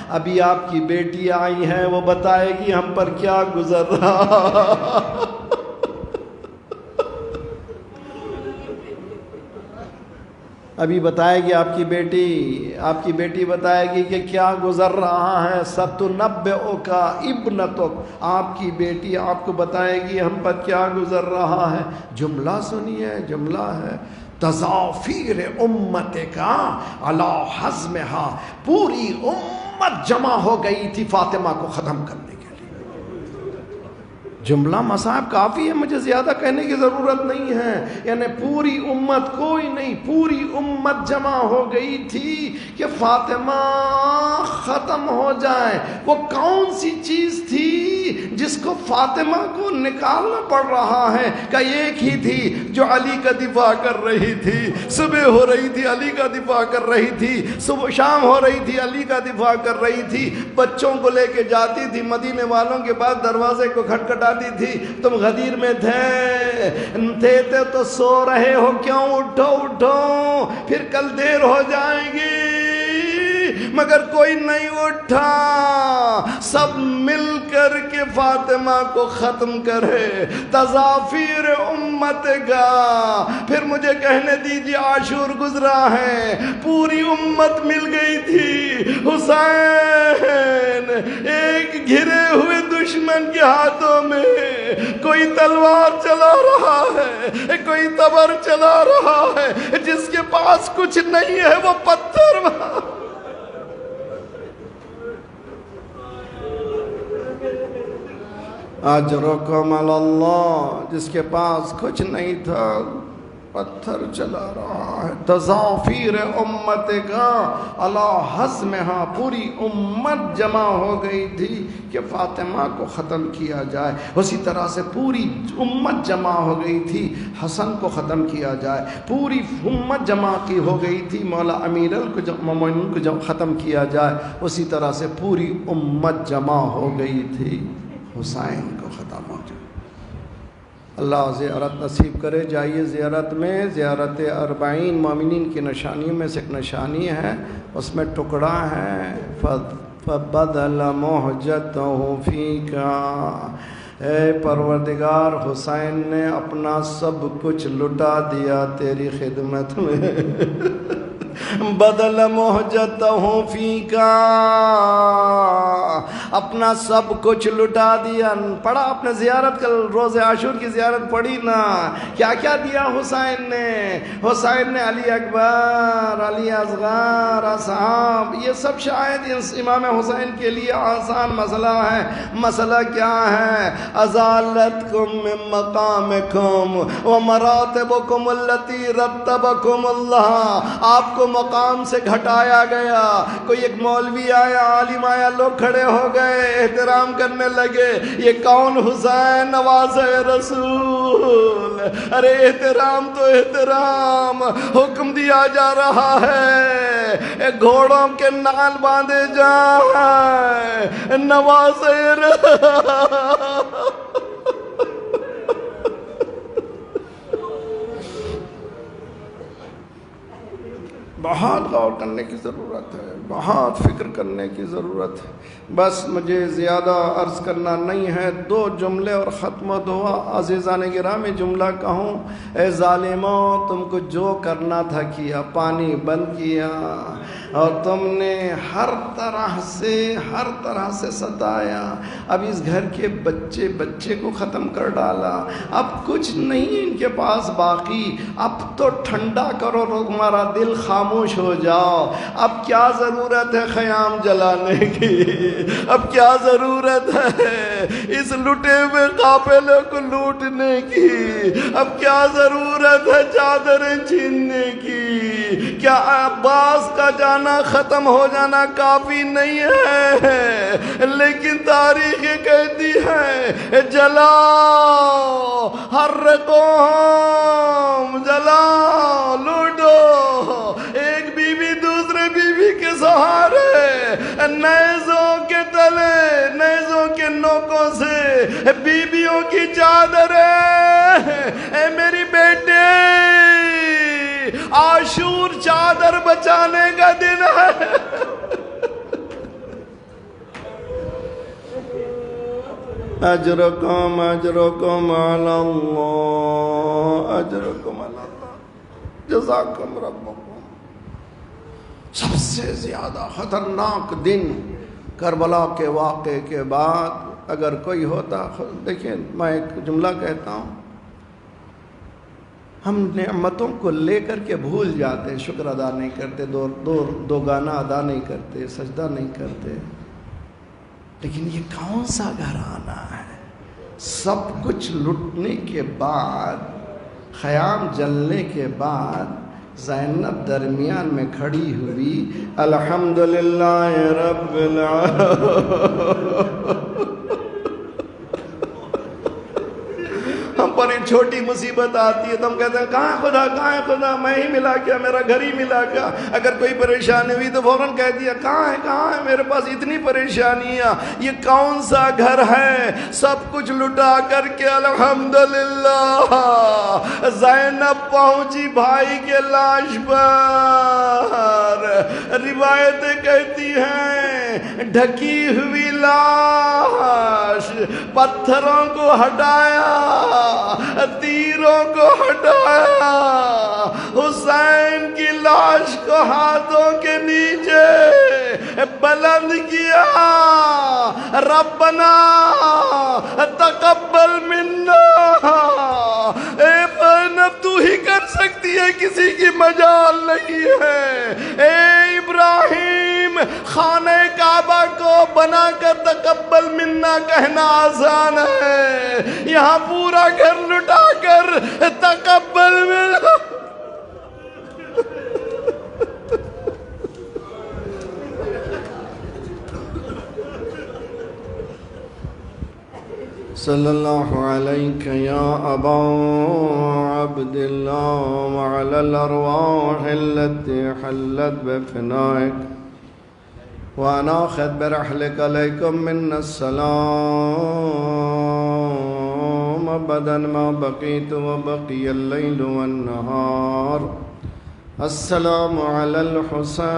ابھی آپ کی بیٹی آئی ہے, وہ بتائے گی ہم پر کیا گزر رہا. ابھی بتائے گی آپ کی بیٹی بتائے گی کہ کیا گزر رہا ہے. ستنبئک ابنتک, آپ کی بیٹی آپ کو بتائے گی ہم پر کیا گزر رہا ہے. جملہ سنیے, جملہ ہے تضافیر امتک علی حزمہا, پوری امت جمع ہو گئی تھی فاطمہ کو ختم کرنے کے لیے. جملہ مصاحب کافی ہے, مجھے زیادہ کہنے کی ضرورت نہیں ہے. یعنی پوری امت, کوئی نہیں, پوری امت جمع ہو گئی تھی کہ فاطمہ ختم ہو جائے. وہ کون سی چیز تھی جس کو فاطمہ کو نکالنا پڑ رہا ہے؟ کہ ایک ہی تھی جو علی کا دفاع کر رہی تھی. صبح ہو رہی تھی, علی کا دفاع کر رہی تھی. صبح شام ہو رہی تھی, علی کا دفاع کر رہی تھی. بچوں کو لے کے جاتی تھی مدینے والوں کے بعد, دروازے کو کھٹکھٹاتی تھی, تم غدیر میں تھے تو سو رہے ہو کیوں, اٹھو اٹھو, پھر کل دیر ہو جائے گی. مگر کوئی نہیں اٹھا. سب مل کر کے فاطمہ کو ختم کرے. تضافیر امت کا. پھر مجھے کہنے دیجیے, عاشور گزرا ہے, پوری امت مل گئی تھی. حسین ایک گھرے ہوئے دشمن کے ہاتھوں میں, کوئی تلوار چلا رہا ہے, کوئی تبر چلا رہا ہے, جس کے پاس کچھ نہیں ہے وہ پتھر. اجرکم علی اللہ, جس کے پاس کچھ نہیں تھا پتھر چلا رہا ہے. تضافیر امت کا علی حزمہا, پوری امت جمع ہو گئی تھی کہ فاطمہ کو ختم کیا جائے. اسی طرح سے پوری امت جمع ہو گئی تھی حسن کو ختم کیا جائے. پوری امت جمع کی ہو گئی تھی مولا امیر المومنین کو جب ختم کیا جائے. اسی طرح سے پوری امت جمع ہو گئی تھی حسین کو ختم ہو جائے. اللہ زیارت نصیب کرے. جائیے زیارت میں. زیارت 40 مومنین کی نشانیوں میں سے ایک نشانی ہے, اس میں ٹکڑا ہے فَبَدَلَ مُحْجَتَهُ فِيكَ, اے پروردگار حسین نے اپنا سب کچھ لٹا دیا تیری خدمت میں. بدل محجتہ فیکا, اپنا سب کچھ لٹا دیا. پڑھا آپ نے زیارت, کل روز عاشور کی زیارت پڑھی نا, کیا کیا دیا حسین نے. حسین نے علی اکبر, علی اصغر, اصحاب, یہ سب شاید امام حسین کے لیے آسان مسئلہ ہے. مسئلہ کیا ہے؟ ازالتکم من مقامکم ومراتبکم التی رتبکم اللہ, آپ کو مقام سے گھٹایا گیا. کوئی ایک مولوی آیا, عالم آیا, لوگ کھڑے ہو گئے, احترام کرنے لگے. یہ کون؟ حسین نواز رسول. ارے احترام تو احترام, حکم دیا جا رہا ہے گھوڑوں کے نال باندھے جائیں نواز بہت غور کرنے کی ضرورت ہے، بہت فکر کرنے کی ضرورت ہے۔ بس مجھے زیادہ عرض کرنا نہیں ہے، 2 جملے اور ختم دعا۔ عزیزان گرامی، جملہ کہوں، اے ظالموں، تم کو جو کرنا تھا کیا، پانی بند کیا، اور تم نے ہر طرح سے ستایا۔ اب اس گھر کے بچے کو ختم کر ڈالا، اب کچھ نہیں ان کے پاس باقی۔ اب تو ٹھنڈا کرو، تمہارا دل خاموش ہو جاؤ۔ اب کیا ضرورت ہے خیام جلانے کی؟ اب کیا ضرورت ہے اس لٹے ہوئے قافلے کو لوٹنے کی؟ اب کیا ضرورت ہے چادریں چھیننے کی؟ کیا عباس کا جانا، ختم ہو جانا کافی نہیں ہے؟ لیکن تاریخ کہتی ہے جلاؤ، حرقوہم، جلاؤ، لوٹو، ایک بیوی دوسرے بیوی کے سہارے، نیزوں کے تلے، نیزوں کے نوکوں سے بیویوں کی چادریں۔ اے میری بیٹے، عاشور چادر بچانے کا دن ہے۔ اجرکم علی اللہ، اجرکم علی اللہ، جزاکم ربکم۔ سب سے زیادہ خطرناک دن کربلا کے واقعے کے بعد اگر کوئی ہوتا، دیکھیں میں ایک جملہ کہتا ہوں، ہم نعمتوں کو لے کر کے بھول جاتے، شکر ادا نہیں کرتے، دو گانا ادا نہیں کرتے، سجدہ نہیں کرتے۔ لیکن یہ کون سا گھرانہ ہے؟ سب کچھ لٹنے کے بعد، خیام جلنے کے بعد زینب درمیان میں کھڑی ہوئی، الحمدللہ رب العالمین۔ ہم پر ایک چھوٹی مصیبت آتی ہے تو ہم کہتے ہیں کہاں ہے خدا، کہاں ہے خدا، میں ہی ملا کیا، میرا گھر ہی ملا کیا۔ اگر کوئی پریشانی ہوئی تو فوراً کہہ دیا کہاں ہے میرے پاس اتنی پریشانیاں۔ یہ کون سا گھر ہے؟ سب کچھ لٹا کر کے الحمدللہ زینب پہنچی بھائی کے لاش پر۔ روایتیں کہتی ہیں ڈھکی ہوئی لاش، پتھروں کو ہٹایا، تیروں کو ہٹایا، حسین کی لاش کو ہاتھوں کے نیچے بلند کیا، ربنا تقبل منا۔ اے زینب تو ہی کر سکتی ہے، کسی کی مجال نہیں ہے۔ اے ابراہیم، خانہ کعبہ کو بنا کر تقبل منا کہنا آسان ہے، یہاں پورا گھر لٹا کر تقبل منا۔ صلی اللہ علیہ یا ابا عبداللہ وعلی الارواح التي حلت بفنائک واناخت برحلک علیکم من السلام ابدا ما بقیت وبقی اللیل والنہار۔ السلام علی الحسین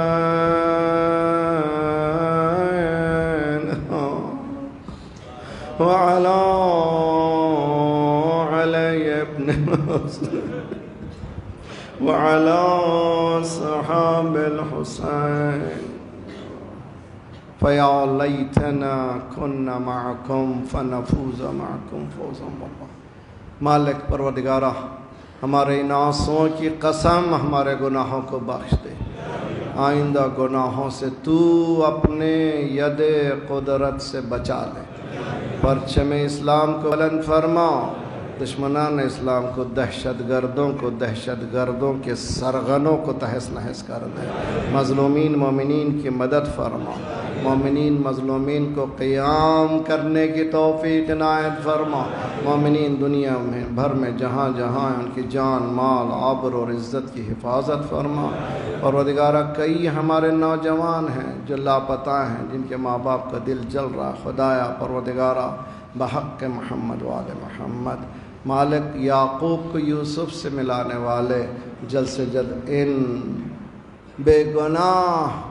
وعلى علي ابن مسلم وعلى صحاب الحسين فيا ليتنا كنا معكم فنفوز معكم فوزا بالله۔ مالک پروردگارہ، ہمارے ان آنسوؤں کی قسم ہمارے گناہوں کو بخش دے، آئندہ گناہوں سے تو اپنے ید قدرت سے بچا لے، پرچم اسلام کو بلند فرما، دشمنان اسلام کو، دہشت گردوں کے سرغنوں کو تہس نہس کر دے، مظلومین مومنین کی مدد فرما، مومنین مظلومین کو قیام کرنے کی توفیق عنایت فرما، مومنین دنیا میں بھر میں جہاں جہاں ان کی جان، مال، عبر اور عزت کی حفاظت فرما۔ پروردگارہ، کئی ہمارے نوجوان ہیں جو لاپتہ ہیں، جن کے ماں باپ کا دل جل رہا، خدایا پروردگارہ بحق محمد وآل محمد، مالک یعقوب کو یوسف سے ملانے والے جلد سے جلد ان بے گناہ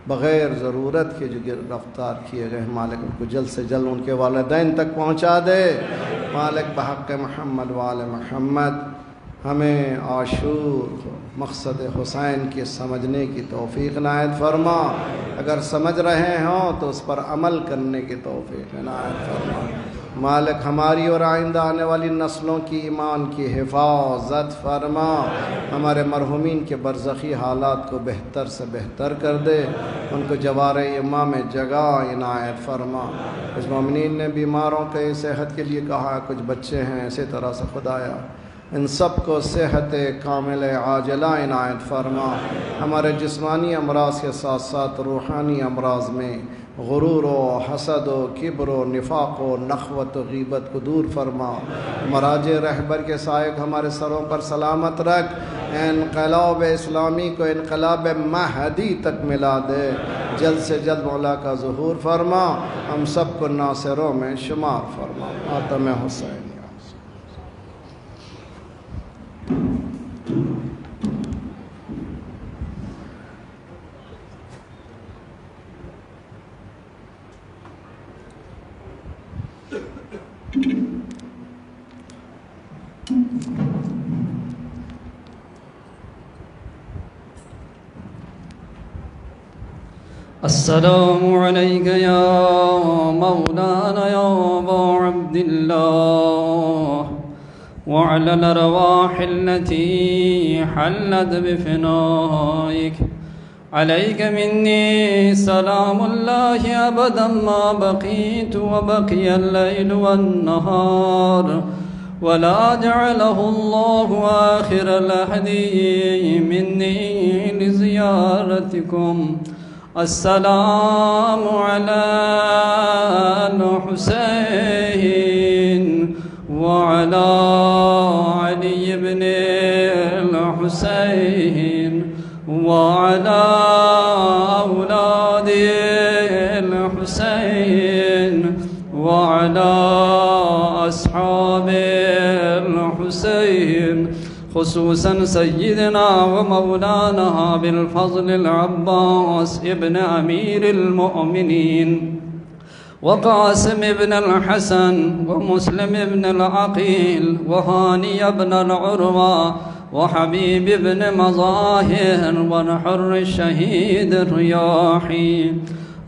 بغیر ضرورت کے جو گرفتار کیے گئے مالک ان کو جلد سے جلد ان کے والدین تک پہنچا دے مالک بحق محمد وآل محمد ہمیں عاشور مقصد حسین کے سمجھنے کی توفیق عنایت فرما اگر سمجھ رہے ہوں تو اس پر عمل کرنے کی توفیق عنایت فرما مالک ہماری اور آئندہ آنے والی نسلوں کی ایمان کی حفاظت فرما ہمارے مرحومین کے برزخی حالات کو بہتر سے بہتر کر دے ان کو جوار امام جگہ عنایت فرما کچھ مومنین نے بیماروں کے صحت کے لیے کہا کچھ بچے ہیں اسی طرح سے خدایا ان سب کو صحت کامل عاجلہ عنایت فرما ہمارے جسمانی امراض کے ساتھ ساتھ روحانی امراض میں غرور و حسد و کبر و نفاق و نخوت و غیبت کو دور فرما مراج رہبر کے سائق ہمارے سروں پر سلامت رکھ انقلاب اسلامی کو انقلاب مہدی تک ملا دے جلد سے جلد مولا کا ظہور فرما ہم سب کو ناصروں میں شمار فرما ماتم حسین السلام عليك يا مولانا يا أبا عبد الله وعلى الأرواح التي حلت بفنائك عليك مني سلام الله أبدا ما بقيت وبقي الليل والنهار ولا جعله الله آخر الهدي مني لزيارتكم السلام على الحسين وعلى علي بن الحسين وعلى أولاد الحسين وعلى أصحاب الحسين خصوصا سيدنا ومولانا بالفضل العباس ابن أمير المؤمنين وقاسم ابن الحسن ومسلم ابن العقيل وهاني ابن العروة وحبيب ابن مظاهر ونحر الشهيد الرياحي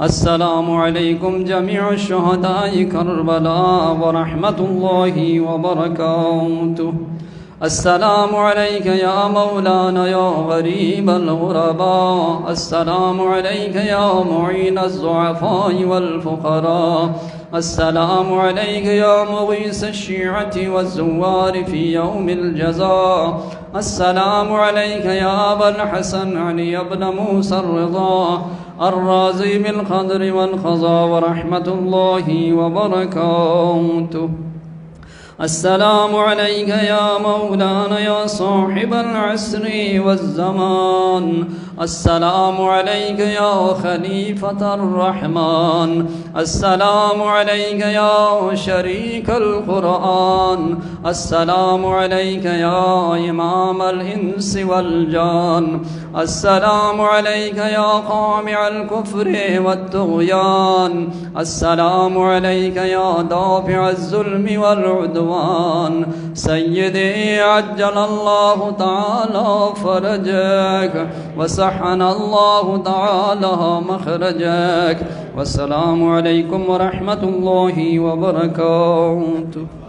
السلام عليكم جميع الشهداء كربلاء ورحمة الله وبركاته السلام عليك يا مولانا يا غريب الغرباء السلام عليك يا معين الضعفاء والفقراء السلام عليك يا مغيث الشيعة والزوار في يوم الجزاء السلام عليك يا أبا الحسن علي بن موسى الرضا الرازي بالقدر والقضاء ورحمة الله وبركاته السلام عليك يا مولانا يا صاحب العصر والزمان السلام عليك يا خليفة الرحمن السلام عليك يا شريك القرآن السلام عليك يا إمام الإنس والجان السلام عليك يا قامع الكفر والطغيان السلام عليك يا دافع الظلم والعدوان سيدي عجل الله تعالى فرجك وسحن الله تعالى مخرجك والسلام عليكم ورحمة الله وبركاته